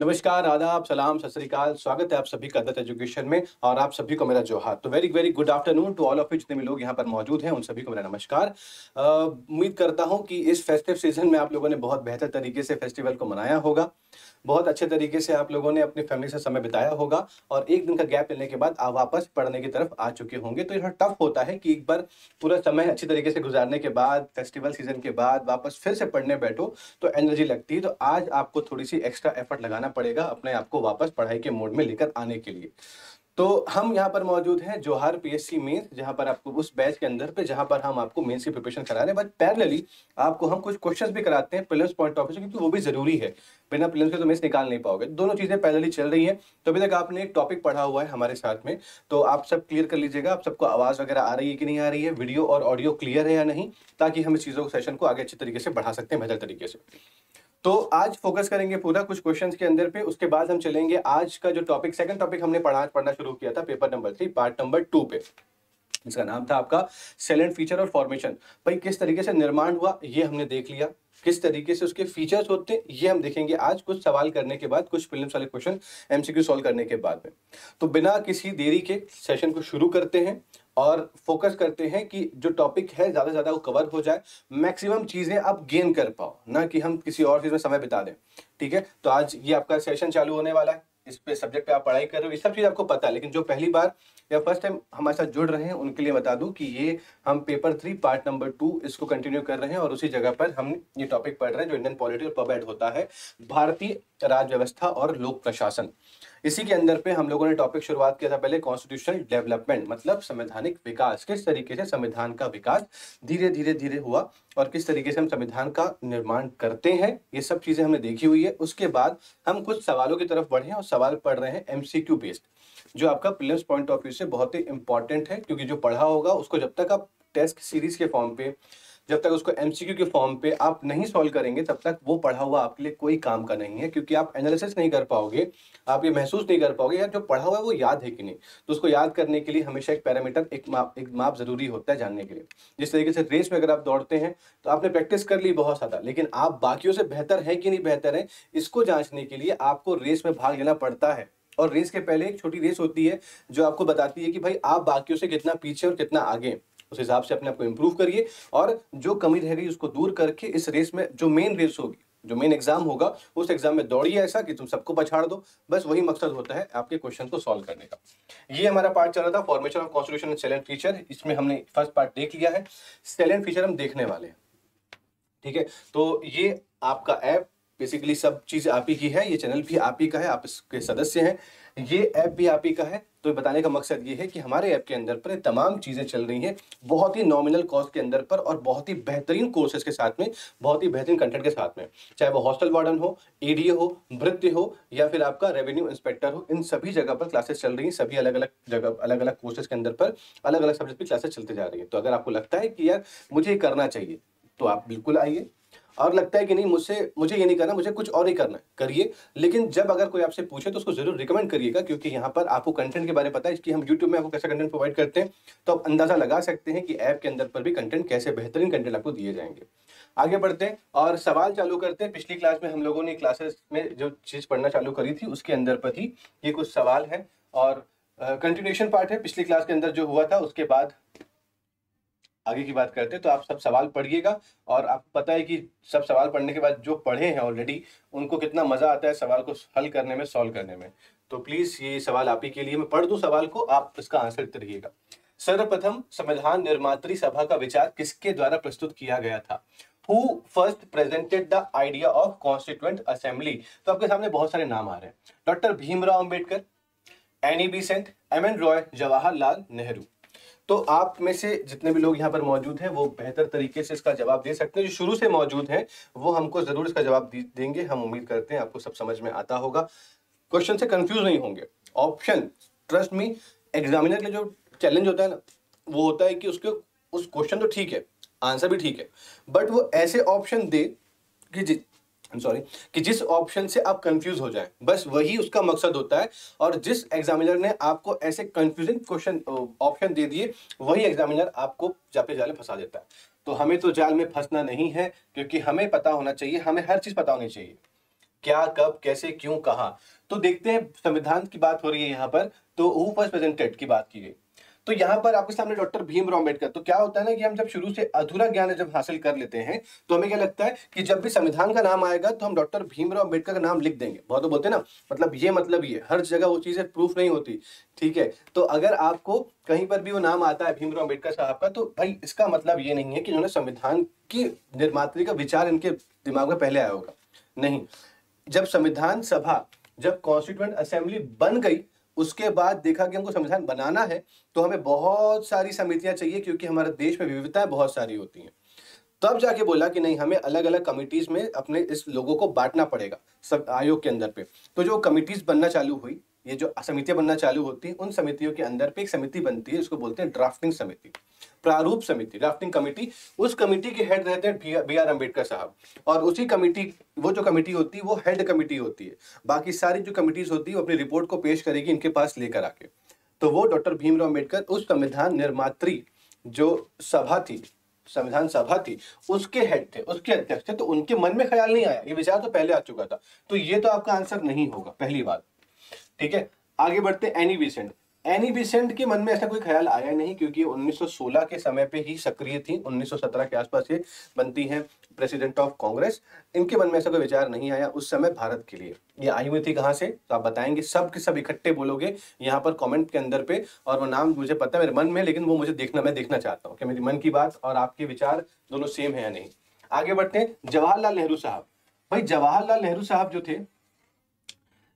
नमस्कार, आदाब, सलाम, सत श्री अकाल। स्वागत है आप सभी का अदत एजुकेशन में और आप सभी को मेरा जोहार। तो very very good afternoon to all of you जितने भी लोग यहाँ पर मौजूद हैं, उन सभी को मेरा नमस्कार। उम्मीद करता हूँ कि इस फेस्टिव सीजन में आप लोगों ने बहुत बेहतर तरीके से फेस्टिवल को मनाया होगा। बहुत अच्छे तरीके से आप लोगों ने अपनी फैमिली से समय बिताया होगा और एक दिन का गैप लेने के बाद आप वापस पढ़ने की तरफ आ चुके होंगे। तो यह टफ होता है कि एक बार पूरा समय अच्छी तरीके से गुजारने के बाद, फेस्टिवल सीजन के बाद वापस फिर से पढ़ने बैठो तो एनर्जी लगती है। तो आज आपको थोड़ी सी एक्स्ट्रा एफर्ट लगाना पड़ेगा अपने आप को वापस पढ़ाई के मोड में लेकर आने के लिए। तो हम यहाँ पर मौजूद हैं जोहार पीएससी मेंस, जहाँ पर आपको उस बैच के अंदर पे जहाँ पर हम आपको मेंस की प्रिपरेशन करा रहे हैं, बट पैरेलली आपको हम कुछ क्वेश्चंस भी कराते हैं प्रीलिम्स पॉइंट ऑफ व्यू से, क्योंकि वो भी जरूरी है। बिना प्रीलिम्स के तो मेंस निकाल नहीं पाओगे। दोनों चीजें पैरेलली चल रही हैं। तो अभी तक आपने एक टॉपिक पढ़ा हुआ है हमारे साथ में, तो आप सब क्लियर कर लीजिएगा। आप सबको आवाज वगैरह आ रही है कि नहीं आ रही है, वीडियो और ऑडियो क्लियर है या नहीं, ताकि हम इस चीजों को सेशन को आगे अच्छे तरीके से बढ़ा सकते हैं, बेहतर तरीके से। तो आज फोकस करेंगे पूरा कुछ क्वेश्चंस के अंदर पे। उसके बाद हम चलेंगे आज का जो टॉपिक, सेकंड टॉपिक हमने पढ़ना शुरू किया था पेपर नंबर 3 पार्ट नंबर 2 पे। इसका नाम था आपका सेलेंट फीचर और फॉर्मेशन। भाई किस तरीके से निर्माण हुआ ये हमने देख लिया, किस तरीके से उसके फीचर्स होते हैं ये हम देखेंगे आज, कुछ सवाल करने के बाद, कुछ प्रीलिम्स वाले क्वेश्चन एमसीक्यू सॉल्व करने के बाद में। तो बिना किसी देरी के सेशन को शुरू करते हैं और फोकस करते हैं कि जो टॉपिक है ज्यादा से ज्यादा वो कवर हो जाए, मैक्सिमम चीजें आप गेन कर पाओ, ना कि हम किसी और चीज में समय बिता दें। ठीक है, तो आज ये आपका सेशन चालू होने वाला है। इस पे सब्जेक्ट पे आप पढ़ाई कर रहे हो, ये सब चीज आपको पता है, लेकिन जो पहली बार या फर्स्ट टाइम हमारे साथ जुड़ रहे हैं उनके लिए बता दूं कि ये हम पेपर 3 पार्ट नंबर 2 इसको कंटिन्यू कर रहे हैं और उसी जगह पर हम ये टॉपिक पढ़ रहे हैं जो इंडियन पॉलिटी और पब एड होता है, भारतीय राज्य व्यवस्था और लोक प्रशासन। इसी के अंदर पे हम लोगों ने टॉपिक शुरुआत किया था पहले कॉन्स्टिट्यूशनल डेवलपमेंट, मतलब संवैधानिक विकास। किस तरीके से संविधान का विकास धीरे धीरे धीरे हुआ और किस तरीके से हम संविधान का निर्माण करते हैं, ये सब चीजें हमने देखी हुई है। उसके बाद हम कुछ सवालों की तरफ बढ़े और सवाल पढ़ रहे हैं एमसीक्यू बेस्ड, जो आपका प्रीलिम्स पॉइंट ऑफ व्यू से बहुत ही इंपॉर्टेंट है, क्योंकि जो पढ़ा होगा उसको जब तक आप टेस्ट सीरीज के फॉर्म पे, जब तक उसको एमसीक्यू के फॉर्म पे आप नहीं सॉल्व करेंगे तब तक वो पढ़ा हुआ आपके लिए कोई काम का नहीं है, क्योंकि आप एनालिसिस नहीं कर पाओगे, आप ये महसूस नहीं कर पाओगे यार जो पढ़ा हुआ है वो याद है कि नहीं। तो उसको याद करने के लिए हमेशा एक पैरामीटर, एक माप जरूरी होता है जानने के लिए। जिस तरीके से रेस में अगर आप दौड़ते हैं तो आपने प्रैक्टिस कर ली बहुत ज्यादा, लेकिन आप बाकियों से बेहतर है कि नहीं बेहतर है, इसको जांचने के लिए आपको रेस में भाग लेना पड़ता है। और रेस के पहले एक छोटी रेस होती है जो आपको बताती है कि भाई आप बाकियों से कितना पीछे और कितना आगे। उस हिसाब से अपने आप को इंप्रूव करिए और जो कमी रह गई उसको दूर करके इस रेस में, जो मेन रेस होगी, जो मेन एग्जाम होगा, उस एग्जाम में दौड़िए ऐसा कि तुम सबको पछाड़ दो। बस वही मकसद होता है आपके क्वेश्चन को सॉल्व करने का। ये हमारा पार्ट चल रहा था formation of constitution and salient feature. इसमें हमने फर्स्ट पार्ट देख लिया है, सेलेंट फीचर हम देखने वाले हैं। ठीक है, तो ये आपका ऐप बेसिकली सब चीज आप ही की है, ये चैनल भी आप ही का है, आप इसके सदस्य हैं, ये ऐप भी आप ही का है। तो बताने का मकसद ये है कि हमारे ऐप के अंदर पर तमाम चीजें चल रही हैं बहुत ही नॉमिनल कॉस्ट के अंदर पर और बहुत ही बेहतरीन कोर्सेज के साथ में, बहुत ही बेहतरीन कंटेंट के साथ में। चाहे वो हॉस्टल वार्डन हो, एडीए हो, भृत्य हो या फिर आपका रेवेन्यू इंस्पेक्टर हो, इन सभी जगह पर क्लासेस चल रही हैं। सभी अलग अलग जगह, अलग अलग कोर्सेज के अंदर पर अलग अलग सब्जेक्ट की क्लासेस चलते जा रही है। तो अगर आपको लगता है कि यार मुझे करना चाहिए तो आप बिल्कुल आइए, और लगता है कि नहीं मुझे ये नहीं करना, मुझे कुछ और ही करना है, करिए। लेकिन जब अगर कोई आपसे पूछे तो उसको जरूर रिकमेंड करिएगा, क्योंकि यहाँ पर आपको कंटेंट के बारे में पता है, इसकी हम यूट्यूब में आपको कैसा कंटेंट प्रोवाइड करते हैं, तो आप अंदाजा लगा सकते हैं कि ऐप के अंदर पर भी कंटेंट कैसे, बेहतरीन कंटेंट आपको दिए जाएंगे। आगे बढ़ते हैं और सवाल चालू करते हैं। पिछली क्लास में हम लोगों ने क्लासेस में जो चीज पढ़ना चालू करी थी उसके अंदर पर ही ये कुछ सवाल है और कंटिन्यूएशन पार्ट है पिछली क्लास के अंदर जो हुआ था, उसके बाद आगे की बात करते हैं। तो आप सब सवाल पढ़िएगा और आपको पता है कि सब सवाल पढ़ने के बाद जो पढ़े हैं ऑलरेडी उनको कितना मजा आता है सवाल को हल करने में, सॉल्व करने में। तो प्लीज ये सवाल आप ही के लिए, मैं पढ़ दूं सवाल को, आप इसका आंसर देते रहिएगा। सर्वप्रथम संविधान निर्मात्री सभा का विचार किसके द्वारा प्रस्तुत किया गया था? Who first presented the idea of constituent assembly? तो आपके सामने बहुत सारे नाम आ रहे हैं। Doctor Bhimrao Ambedkar, Annie Besant, M N Roy, Jawaharlal Nehru. तो आप में से जितने भी लोग यहाँ पर मौजूद हैं वो बेहतर तरीके से इसका जवाब दे सकते हैं। जो शुरू से मौजूद हैं वो हमको जरूर इसका जवाब देंगे। हम उम्मीद करते हैं आपको सब समझ में आता होगा, क्वेश्चन से कंफ्यूज नहीं होंगे। ऑप्शन, ट्रस्ट मी, एग्जामिनर के लिए जो चैलेंज होता है ना, वो होता है कि उसके उस क्वेश्चन तो ठीक है, आंसर भी ठीक है, बट वो ऐसे ऑप्शन दे कि जिस ऑप्शन से आप कंफ्यूज हो जाएं, बस वही उसका मकसद होता है। और जिस एग्जामिनर ने आपको ऐसे कंफ्यूजिंग क्वेश्चन ऑप्शन दे दिए, वही एग्जामिनर आपको जाल में फंसा देता है। तो हमें तो जाल में फंसना नहीं है, क्योंकि हमें पता होना चाहिए, हमें हर चीज पता होनी चाहिए। क्या, कब, कैसे, क्यों, कहाँ। तो देखते हैं, संविधान की बात हो रही है यहाँ पर, तो हु फर्स्ट प्रेजेंटेड की बात की गई। तो यहाँ पर आपके सामने डॉक्टर भीमराव अम्बेडकर। तो क्या होता है ना कि हम जब शुरू से अधूरा ज्ञान जब हासिल कर लेते हैं तो हमें क्या लगता है कि जब भी संविधान का नाम आएगा तो हम डॉक्टर भीमराव अम्बेडकर का नाम लिख देंगे। बहुत तो बोलते हैं ना, मतलब ये हर जगह वो चीजें प्रूफ नहीं होती, ठीक है। तो अगर आपको कहीं पर भी वो नाम आता है भीमराव अम्बेडकर साहब का, तो भाई इसका मतलब ये नहीं है कि उन्होंने संविधान की निर्मात्री का विचार इनके दिमाग में पहले आया होगा, नहीं। जब संविधान सभा, जब कॉन्स्टिट्यूएंट असेंबली बन गई, उसके बाद देखा कि हमको संविधान बनाना है, तो हमें बहुत सारी समितियां चाहिए, क्योंकि हमारे देश में विविधताएं बहुत सारी होती हैं। तब जाके बोला कि नहीं, हमें अलग अलग कमिटीज में अपने इस लोगों को बांटना पड़ेगा सब आयोग के अंदर पे। तो जो कमिटीज बनना चालू हुई, ये जो समितियां बनना चालू होती हैं, उन समितियों के अंदर पे एक समिति बनती है, इसको बोलते हैं ड्राफ्टिंग समिति, प्रारूप समिति, ड्राफ्टिंग कमेटी। उस कमेटी के हेड रहते हैं बी आर अम्बेडकर साहब, और उसी कमेटी, वो जो कमेटी होती है वो हेड कमेटी होती है। बाकी सारी जो कमिटीज होती है वो अपनी रिपोर्ट को पेश करेगी इनके पास लेकर आके। तो वो डॉक्टर भीमराव अम्बेडकर उस संविधान निर्मात्री जो सभा थी, संविधान सभा थी, उसके हेड थे, उसके अध्यक्ष थे। तो उनके मन में ख्याल नहीं आया, ये विचार तो पहले आ चुका था। तो ये तो आपका आंसर नहीं होगा, पहली बात, ठीक है। आगे बढ़ते, एनी बेसेंट। एनी बेसेंट के मन में ऐसा कोई ख्याल आया नहीं, क्योंकि 1916 के समय पे ही सक्रिय थी, 1917 के आसपास ये बनती हैं प्रेसिडेंट ऑफ कांग्रेस। इनके मन में ऐसा कोई विचार नहीं आया उस समय भारत के लिए। ये आई हुई थी कहाँ से, तो आप बताएंगे, सब के सब इकट्ठे बोलोगे यहाँ पर कमेंट के अंदर पे। और वो नाम मुझे पता है मेरे मन में, लेकिन वो मुझे देखना, मैं देखना चाहता हूँ कि मेरी मन की बात और आपके विचार दोनों सेम है या नहीं। आगे बढ़ते हैं, जवाहरलाल नेहरू साहब। भाई जवाहरलाल नेहरू साहब जो थे,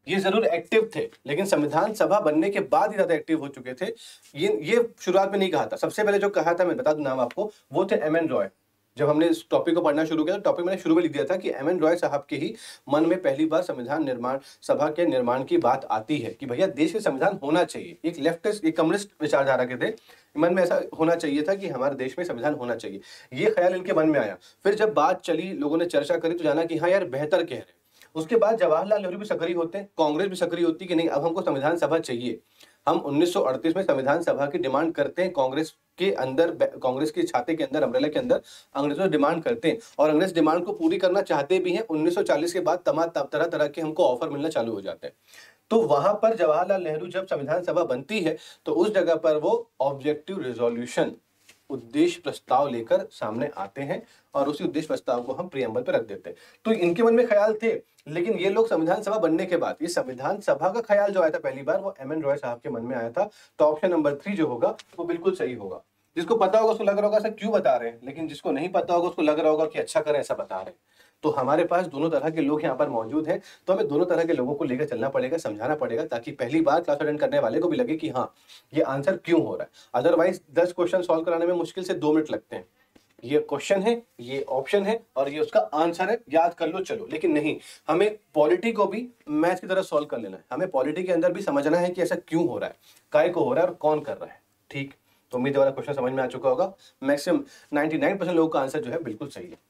ये जरूर एक्टिव थे, लेकिन संविधान सभा बनने के बाद ही ज्यादा एक्टिव हो चुके थे। ये शुरुआत में नहीं कहा था। सबसे पहले जो कहा था, मैं बता दूं नाम आपको, वो थे एम एन रॉय। जब हमने इस टॉपिक को पढ़ना शुरू किया तो टॉपिक मैंने शुरू में लिख दिया था कि एम एन रॉय साहब के ही मन में पहली बार संविधान निर्माण सभा के निर्माण की बात आती है कि भैया देश के संविधान होना चाहिए। एक लेफ्टिस्ट, एक कम्युनिस्ट विचारधारा के थे, मन में ऐसा होना चाहिए था कि हमारे देश में संविधान होना चाहिए। ये ख्याल इनके मन में आया। फिर जब बात चली, लोगों ने चर्चा करी, तो जाना कि हाँ यार बेहतर कह रहे हैं। उसके बाद जवाहरलाल नेहरू भी सक्रिय होते हैं, कांग्रेस भी सक्रिय होती है कि नहीं अब हमको संविधान सभा चाहिए। हम 1938 में संविधान सभा की डिमांड करते हैं, कांग्रेस के अंदर, कांग्रेस के छाते के अंदर, अम्ब्रेला के अंदर अंग्रेजों से डिमांड करते हैं, और अंग्रेज डिमांड को पूरी करना चाहते भी हैं। 1940 के बाद तमाम तरह तरह के हमको ऑफर मिलना चालू हो जाते हैं। तो वहां पर जवाहरलाल नेहरू जब संविधान सभा बनती है, तो उस जगह पर वो ऑब्जेक्टिव रेजोल्यूशन, उद्देश्य प्रस्ताव लेकर सामने आते हैं, और उसी उद्देश्य प्रस्ताव को हम प्रियम्बल पर रख देते हैं। तो इनके मन में ख्याल थे, लेकिन ये लोग संविधान सभा बनने के बाद, ये संविधान सभा का ख्याल जो आया था पहली बार, वो एम एन रॉय साहब के मन में आया था। तो ऑप्शन नंबर 3 जो होगा वो बिल्कुल सही होगा। जिसको पता होगा उसको लग रहा होगा सर क्यों बता रहे हैं, लेकिन जिसको नहीं पता होगा उसको लग रहा होगा कि अच्छा करें ऐसा बता रहे हैं। तो हमारे पास दोनों तरह के लोग यहाँ पर मौजूद हैं, तो हमें दोनों तरह के लोगों को लेकर चलना पड़ेगा, समझाना पड़ेगा, ताकि पहली बार क्लास अटेंड करने वाले को भी लगे कि हाँ ये आंसर क्यों हो रहा है। अदरवाइज 10 क्वेश्चन सॉल्व कराने में मुश्किल से 2 मिनट लगते हैं। ये क्वेश्चन है, ये ऑप्शन है, और ये उसका आंसर है, याद कर लो चलो। लेकिन नहीं, हमें पॉलिटी को भी मैथ्स की तरह सॉल्व कर लेना है। हमें पॉलिटी के अंदर भी समझना है कि ऐसा क्यों हो रहा है, काय को हो रहा है, और कौन कर रहा है। ठीक, तो उम्मीद वाला क्वेश्चन समझ में आ चुका होगा। मैक्सिमम 99% लोगों का आंसर जो है बिल्कुल सही है।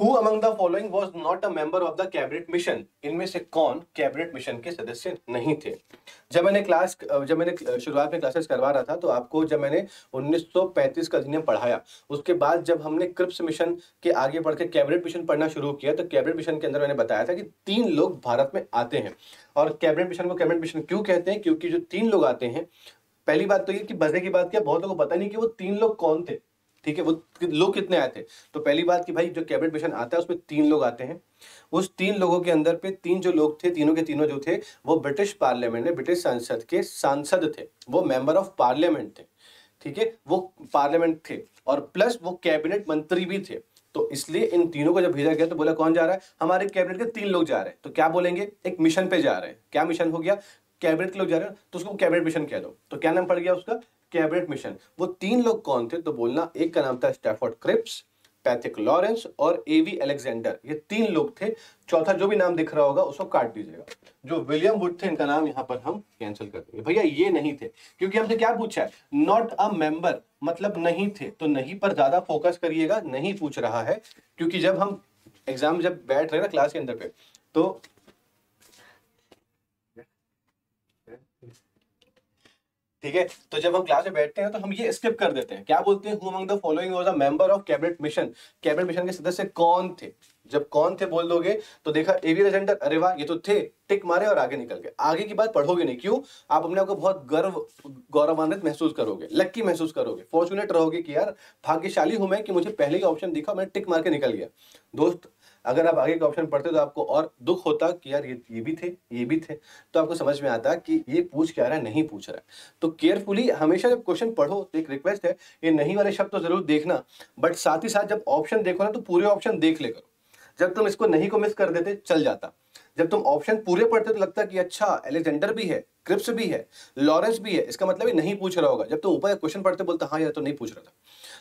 Who among the following was not a member of the cabinet mission? इनमें से कौन कैबिनेट मिशन के सदस्य नहीं थे? जब मैंने शुरुआत में क्लासेस करवा रहा था, तो आपको जब मैंने 1935 का अधिनियम पढ़ाया, उसके बाद जब हमने क्रिप्स मिशन के आगे बढ़ के कैबिनेट मिशन पढ़ना शुरू किया, तो कैबिनेट मिशन के अंदर मैंने बताया था कि 3 लोग भारत में आते हैं। और कैबिनेट मिशन को कैबिनेट मिशन क्यों कहते हैं? क्योंकि जो 3 लोग आते हैं, पहली बात तो ये कि मजे की बात क्या, बहुत लोगों को पता नहीं कि वो 3 लोग कौन थे। ठीक है, वो लोग कितने आए थे? तो पहली बात कि भाई जो कैबिनेट मिशन आता है उसमें 3 लोग आते हैं। उस 3 लोगों के अंदर पे 3 जो लोग थे, तीनों के तीनों जो थे, वो ब्रिटिश पार्लियामेंट में ब्रिटिश संसद के सांसद थे, वो मेंबर ऑफ पार्लियामेंट थे। ठीक है, वो पार्लियामेंट थे, और प्लस वो कैबिनेट मंत्री भी थे। तो इसलिए इन तीनों को जब भेजा गया तो बोला कौन जा रहा है? हमारे कैबिनेट के 3 लोग जा रहे हैं। तो क्या बोलेंगे? एक मिशन पे जा रहे हैं। क्या मिशन हो गया? कैबिनेट के लोग जा रहे हैं, तो उसको कैबिनेट मिशन कह दो। तो क्या नाम पड़ गया उसका? Cabinet mission. वो 3 लोग कौन थे? तो बोलना, एक का नाम था स्टैफोर्ड क्रिप्स, पैथिक लॉरेंस और एवी अलेक्जेंडर। ये 3 लोग थे। चौथा जो भी नाम दिख रहा होगा उसको काट दीजिएगा। जो विलियम वुड थे, इनका नाम यहाँ पर हम कैंसिल कर देंगे। भैया ये नहीं थे, क्योंकि हमसे क्या पूछा है? नॉट अ मेंबर, मतलब नहीं थे। तो नहीं पर ज्यादा फोकस करिएगा, नहीं पूछ रहा है। क्योंकि जब हम एग्जाम जब बैठ रहे हैं ना क्लास के अंदर पे, तो ठीक है, तो जब हम क्लास में बैठते हैं तो हम ये स्किप कर देते हैं। क्या बोलते हैं? Who among the following was a member of cabinet mission? Cabinet mission के सदस्य कौन थे? जब कौन थे बोल दोगे तो देखा एवी अलेक्जेंडर, अरे वाह ये तो थे, टिक मारे और आगे निकल गए। आगे की बात पढ़ोगे नहीं, क्यों? आप अपने आप को बहुत गौरवान्वित महसूस करोगे, लक्की महसूस करोगे, फॉर्चुनेट रहोगे कि यार भाग्यशाली हूं मैं कि मुझे पहले ही ऑप्शन दिखा, मैंने टिक मार के निकल गया। दोस्त, अगर आप आगे का ऑप्शन पढ़ते तो आपको और दुख होता कि यार ये भी थे, ये भी थे। तो आपको समझ में आता कि ये पूछ क्या रहा है, नहीं पूछ रहा है। तो केयरफुली हमेशा जब क्वेश्चन पढ़ो तो एक रिक्वेस्ट है, ये नहीं वाले शब्द तो जरूर देखना, बट साथ ही साथ जब ऑप्शन देखो ना तो पूरे ऑप्शन देख ले करो। जब तुम इसको नहीं को मिस कर देते चल जाता। जब तुम ऑप्शन पूरे पढ़ते तो लगता कि अच्छा अलेक्जेंडर भी है, क्रिप्स भी है, लॉरेंस भी है, इसका मतलब ये नहीं पूछ रहा होगा। जब तुम ऊपर क्वेश्चन पढ़ते बोलता हाँ यार तो नहीं पूछ रहा था।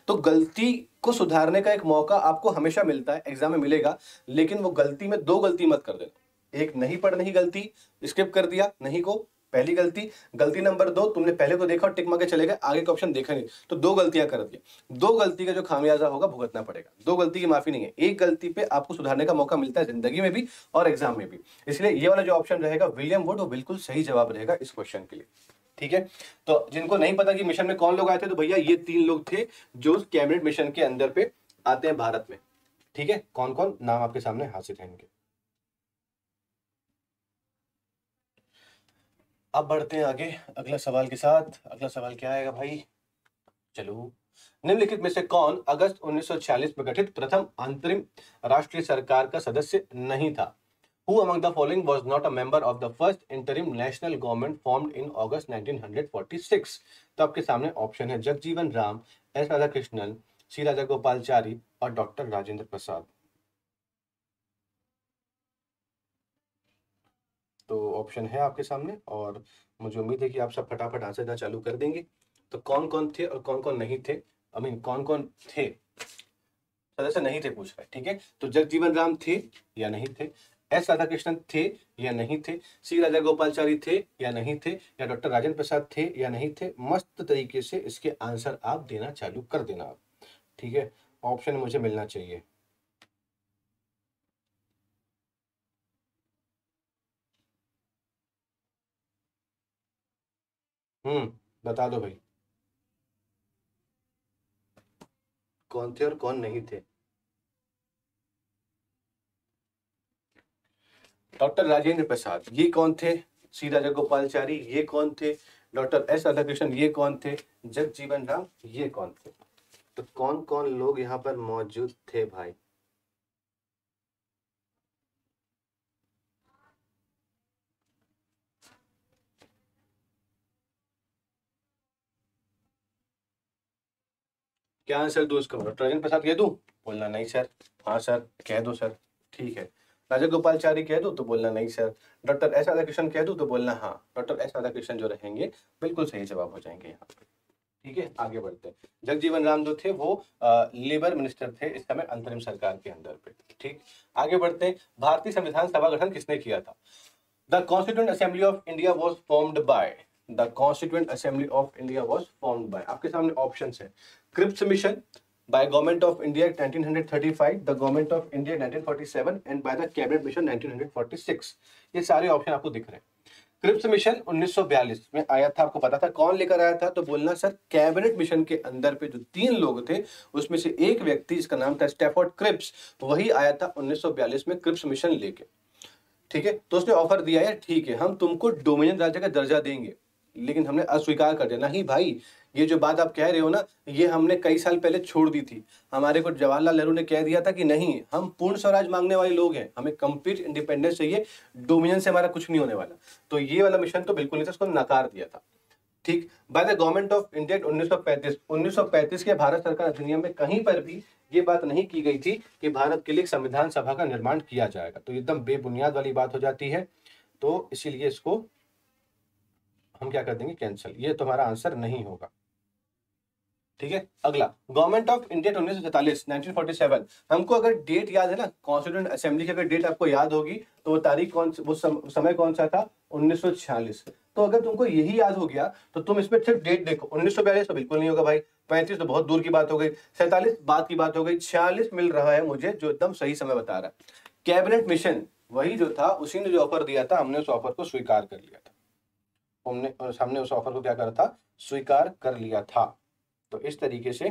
तो गलती को सुधारने का एक मौका आपको हमेशा मिलता है, एग्जाम में मिलेगा, लेकिन वो गलती में दो गलती मत कर देना। एक नहीं पढ़ने की गलती, स्किप कर दिया नहीं को, पहली गलती। गलती नंबर 2, तुमने पहले को देखा और टिक मार के चले गए, आगे का ऑप्शन देखा नहीं, तो दो गलतियां कर दी। दो गलती का जो खामियाजा होगा भुगतना पड़ेगा। दो गलती की माफी नहीं है, एक गलती पे आपको सुधारने का मौका मिलता है जिंदगी में भी और एग्जाम में भी। इसलिए ये वाला जो ऑप्शन रहेगा विलियम वुड, वो बिल्कुल सही जवाब रहेगा इस क्वेश्चन के लिए। ठीक है, तो जिनको नहीं पता कि मिशन में कौन लोग आए थे, तो भैया ये 3 लोग थे जो कैबिनेट मिशन के अंदर पे आते हैं भारत में। ठीक है, कौन कौन, नाम आपके सामने हाजिर है इनके। अब बढ़ते हैं आगे अगला सवाल के साथ। अगला सवाल क्या आएगा भाई, चलो। निम्नलिखित में से कौन अगस्त 1946 में गठित प्रथम अंतरिम राष्ट्रीय सरकार का सदस्य नहीं था? Who among the following was not a member of the first interim national government formed in August 1946? तो आपके सामने ऑप्शन है जगजीवन राम, एस राधाकृष्णन, सी राजागोपालचारी और डॉक्टर राजेंद्र प्रसाद। तो ऑप्शन है आपके सामने और मुझे उम्मीद है कि आप सब फटाफट आंसर देना चालू कर देंगे। तो कौन कौन थे और कौन कौन नहीं थे, आई मीन कौन कौन थे सदस्य नहीं थे पूछ रहे हैं। ठीक है, तो जगजीवन राम थे या नहीं थे, एस राधाकृष्णन थे या नहीं थे, सी राजागोपालचारी थे या नहीं थे, या डॉक्टर राजेंद्र प्रसाद थे या नहीं थे। मस्त तरीके से इसके आंसर आप देना चालू कर देना आप। ठीक है, ऑप्शन मुझे मिलना चाहिए। बता दो भाई, कौन थे और कौन नहीं थे। डॉक्टर राजेंद्र प्रसाद ये कौन थे, सी राजागोपालचारी ये कौन थे, डॉक्टर एस राधाकृष्णन ये कौन थे, जगजीवन राम ये कौन थे। तो कौन कौन लोग यहाँ पर मौजूद थे भाई? क्या आंसर दो इसका? डॉक्टर राजेंद्र प्रसाद कह दूं? बोलना नहीं सर। हाँ सर कह दो सर। ठीक है, राजा गोपालचारी कह दो तो बोलना नहीं सर। डॉक्टर एस राधाकृष्णन कह दो तो बोलना हाँ। डॉक्टर एस राधाकृष्णन जो रहेंगे बिल्कुल सही जवाब हो जाएंगे यहाँ पे। ठीक है, आगे बढ़ते हैं। जगजीवन राम जो थे वो लेबर मिनिस्टर थे इस समय अंतरिम सरकार के अंदर पे। ठीक, आगे बढ़ते हैं। भारतीय संविधान सभा गठन किसने किया था? The constituent assembly of India was formed by, the constituent assembly of India was formed by. आपके सामने ऑप्शन है, Cripps mission, by government of India 1935, the government of India 1947 and by the cabinet mission 1946। ये सारे option आपको दिख रहे हैं। Cripps mission 1942 में आया था, आपको पता था कौन लेकर आया था? तो बोलना सर कैबिनेट मिशन के अंदर पे जो 3 लोग थे उसमें से एक व्यक्ति जिसका नाम था स्टैफोर्ड क्रिप्स, वही आया था 1942 में क्रिप्स मिशन लेके। ठीक है, तो उसने ऑफर दिया यार ठीक है हम तुमको डोमिनियन राज्य का दर्जा देंगे, लेकिन हमने अस्वीकार कर दिया। नहीं भाई, ये जो बात आप कह रहे हो ना, ये हमने कई साल पहले छोड़ दी थी। हमारे को जवाहरलाल नेहरू ने कह दिया था कि नहीं, हम पूर्ण स्वराज मांगने वाले लोग हैं, हमें कंप्लीट इंडिपेंडेंस चाहिए, डोमिनियन से हमारा कुछ नहीं होने वाला। तो ये वाला मिशन तो बिल्कुल नहीं था, उसको नकार दिया था। ठीक, by the government of India 1935 के भारत सरकार अधिनियम में कहीं पर भी ये बात नहीं की गई थी कि भारत के लिए एक संविधान सभा का निर्माण किया जाएगा। तो एकदम बेबुनियाद वाली बात हो जाती है, तो इसीलिए इसको हम क्या कर देंगे, कैंसिल। ये तुम्हारा आंसर नहीं होगा। ठीक है, अगला गवर्नमेंट ऑफ इंडिया 1947 हमको अगर डेट याद है ना, कॉन्स्टिट्यूएंट असेंबली की अगर डेट आपको याद होगी तो वो तारीख कौन, वो समय कौन सा था? 1946। तो अगर तुमको यही याद हो गया तो तुम इसमें सिर्फ डेट देखो। 1942 तो बिल्कुल नहीं होगा भाई, 35 तो बहुत दूर की बात हो गई, 47 बात की बात हो गई, 46 मिल रहा है मुझे जो एकदम सही समय बता रहा है। कैबिनेट मिशन वही जो था, उसी ने जो ऑफर दिया था, हमने उस ऑफर को स्वीकार कर लिया था। हमने उस ऑफर को क्या करा था? स्वीकार कर लिया था। तो इस तरीके से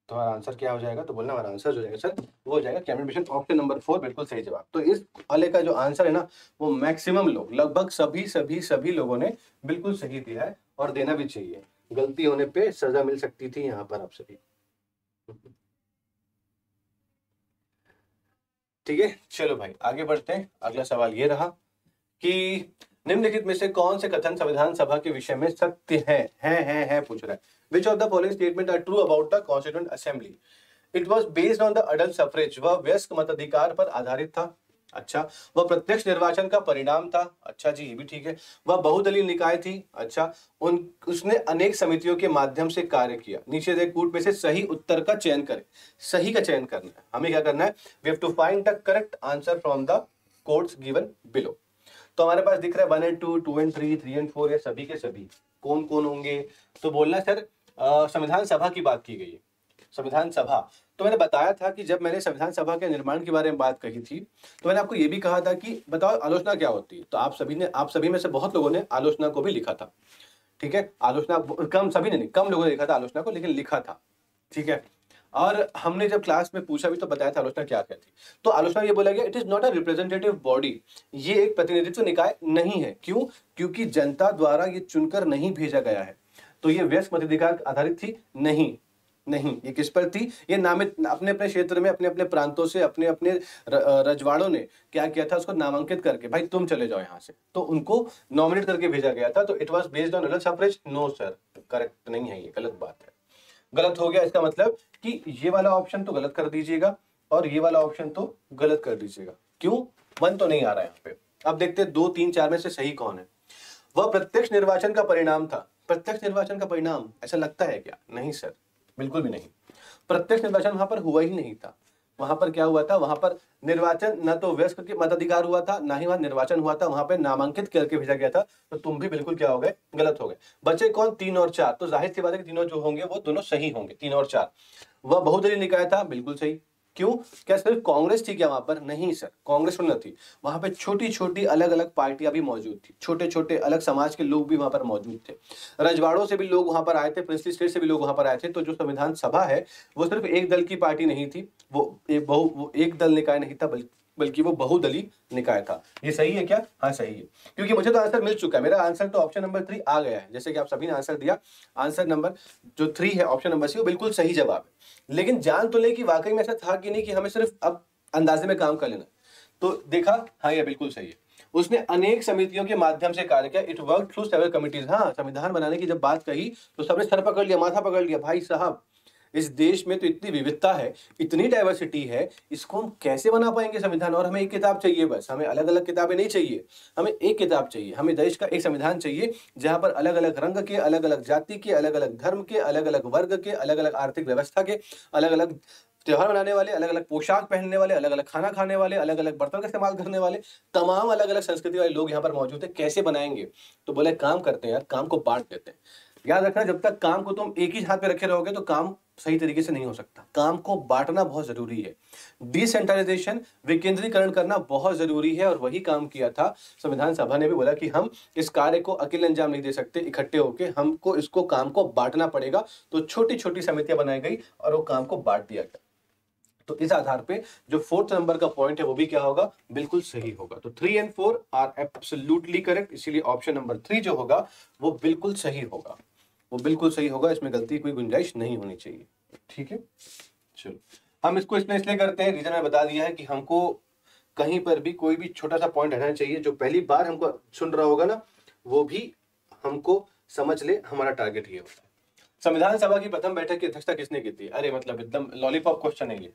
तो हमारा आंसर क्या हो जाएगा? तो बोलना हमारा आंसर जो जाएगा सर वो हो जाएगा कैबिनेट मिशन ऑप्शन नंबर 4 बिल्कुल सही जवाब। तो इस वाले का जो आंसर है ना वो मैक्सिमम लोग लगभग सभी लोगों ने बिल्कुल सही दिया है और देना भी चाहिए। गलती होने पे सजा मिल सकती थी यहाँ पर आप सभी। ठीक है, चलो भाई आगे बढ़ते हैं। अगला सवाल ये रहा कि निम्नलिखित में से कौन से कथन संविधान सभा के विषय में सत्य है पूछ रहा है। Which of the following statement are true about the constituent assembly? It was based on the adult suffrage, वह वयस्क मताधिकार पर आधारित था। अच्छा। वह प्रत्यक्ष निर्वाचन का परिणाम था। अच्छा जी, ये भी ठीक है। वह बहुदलीय निकाय थी। अच्छा। उसने अनेक समितियों के माध्यम से कार्य किया। नीचे दे कूट में से सही उत्तर का चयन करें। सही का चयन करना है, हमें क्या करना है? We have to find the correct answer from the codes given below. तो हमारे पास दिख रहा है 1 and 2, 2 and 3, 3 and 4, ये सभी के सभी कौन कौन होंगे? तो बोलना सर संविधान सभा की बात की गई है। संविधान सभा, तो मैंने बताया था कि जब मैंने संविधान सभा के निर्माण के बारे में बात कही थी तो मैंने आपको ये भी कहा था कि बताओ आलोचना क्या होती है। तो आप सभी में से बहुत लोगों ने आलोचना को भी लिखा था। ठीक है, आलोचना कम सभी ने नहीं, कम लोगों ने लिखा था आलोचना को, लेकिन लिखा था। ठीक है, और हमने जब क्लास में पूछा भी तो बताया था आलोचना क्या थी। तो आलोचना ये बोला गया it is not a representative body, ये एक प्रतिनिधित्व निकाय नहीं है। क्यों? क्योंकि जनता द्वारा ये चुनकर नहीं भेजा गया है। तो ये वयस्क मताधिकार आधारित थी? नहीं, ये किस पर थी? ये नामित अपने अपने क्षेत्र में अपने अपने प्रांतों से अपने अपने रजवाड़ों ने क्या किया था, उसको नामांकित करके भाई तुम चले जाओ यहाँ से, तो उनको नॉमिनेट करके भेजा गया था। तो it was based on adult suffrage. No sir, correct नहीं है, ये गलत बात है, गलत हो गया। इसका मतलब कि ये वाला ऑप्शन तो गलत कर दीजिएगा और ये वाला ऑप्शन तो गलत कर दीजिएगा। क्यों? 1 तो नहीं आ रहा है यहाँ पे। अब देखते हैं 2, 3, 4 में से सही कौन है। वह प्रत्यक्ष निर्वाचन का परिणाम था। प्रत्यक्ष निर्वाचन का परिणाम ऐसा लगता है क्या? नहीं सर, बिल्कुल भी नहीं। प्रत्यक्ष निर्वाचन वहां पर हुआ ही नहीं था। वहां पर क्या हुआ था? वहां पर निर्वाचन न तो वयस्क के मताधिकार हुआ था, ना ही वहां निर्वाचन हुआ था। वहां पे नामांकित करके भेजा गया था। तो तुम भी बिल्कुल क्या हो गए? गलत हो गए। बचे कौन? 3 और 4। तो जाहिर सी बात है कि तीनों जो होंगे वो दोनों सही होंगे, 3 और 4। वह बहुदलीय निकाय था, बिल्कुल सही। क्यों? क्या सिर्फ कांग्रेस थी क्या वहां पर? नहीं सर, कांग्रेस न थी। वहां पे छोटी छोटी अलग अलग पार्टियां भी मौजूद थी, छोटे छोटे अलग समाज के लोग भी वहां पर मौजूद थे। रजवाड़ों से भी लोग वहां पर आए थे, प्रिंसली स्टेट से भी लोग वहां पर आए थे। तो जो संविधान सभा है वो सिर्फ एक दल की पार्टी नहीं थी, वो एक दल निकाय नहीं था, बल्कि वो बहुदलीय निकाय था। ये सही है क्या? हाँ सही है, क्योंकि मुझे तो आंसर मिल चुका है। मेरा आंसर तो ऑप्शन नंबर 3 आ गया है, जैसे कि आप सभी ने आंसर दिया। आंसर नंबर जो 3 है, ऑप्शन नंबर सी, वो बिल्कुल सही जवाब है। लेकिन जान तो ले कि वाकई में ऐसा था कि नहीं, कि हमें सिर्फ अब अंदाजे में काम कर लेना। तो देखा, हाँ ये बिल्कुल सही है। उसने अनेक समितियों के माध्यम से कार्य किया। It work through several committees. हाँ, संविधान बनाने की जब बात कही तो सबने सर पकड़ लिया, माथा पकड़ लिया। भाई साहब, इस देश में तो इतनी विविधता है, इतनी डाइवर्सिटी है, इसको हम कैसे बना पाएंगे संविधान? और हमें एक किताब चाहिए बस, हमें अलग अलग किताबें नहीं चाहिए, हमें एक किताब चाहिए। हमें देश का एक संविधान चाहिए जहां पर अलग अलग रंग के, अलग अलग जाति के, अलग अलग धर्म के, अलग अलग वर्ग के, अलग अलग आर्थिक व्यवस्था के, अलग अलग त्योहार मनाने वाले, अलग अलग पोशाक पहनने वाले, अलग अलग खाना खाने वाले, अलग अलग बर्तन का इस्तेमाल करने वाले, तमाम अलग अलग संस्कृति वाले लोग यहाँ पर मौजूद है। कैसे बनाएंगे? तो बोले काम करते हैं यार, काम को बांट देते हैं। याद रखना, जब तक काम को तुम एक ही हाथ पे रखे रहोगे तो काम सही तरीके से नहीं हो सकता। काम को बांटना बहुत जरूरी है। डिसेंट्रलाइजेशन, विकेंद्रीकरण करना बहुत जरूरी है, और वही काम किया था। संविधान सभा ने भी बोला कि हम इस कार्य को अकेले अंजाम नहीं दे सकते, इकट्ठे होकर हमको इसको काम को बांटना पड़ेगा। तो छोटी छोटी समितियां बनाई गई और वो काम को बांट दिया गया। तो इस आधार पे जो 4th नंबर का पॉइंट है वो भी क्या होगा? बिल्कुल सही होगा। तो 3 and 4 आर एब्सोल्युटली करेक्ट, इसीलिए ऑप्शन नंबर 3 जो होगा वो बिल्कुल सही होगा, वो बिल्कुल सही होगा। इसमें गलती कोई गुंजाइश नहीं होनी चाहिए। ठीक है, चलो हम इसको इसलिए करते हैं, रीजन मैं बता दिया है कि हमको कहीं पर भी कोई भी छोटा सा पॉइंट रहना चाहिए, जो पहली बार हमको सुन रहा होगा ना वो भी हमको समझ ले हमारा टारगेट ये होता है। संविधान सभा की प्रथम बैठक की अध्यक्षता किसने की थी? अरे मतलब एकदम लॉलीपॉप क्वेश्चन है ये।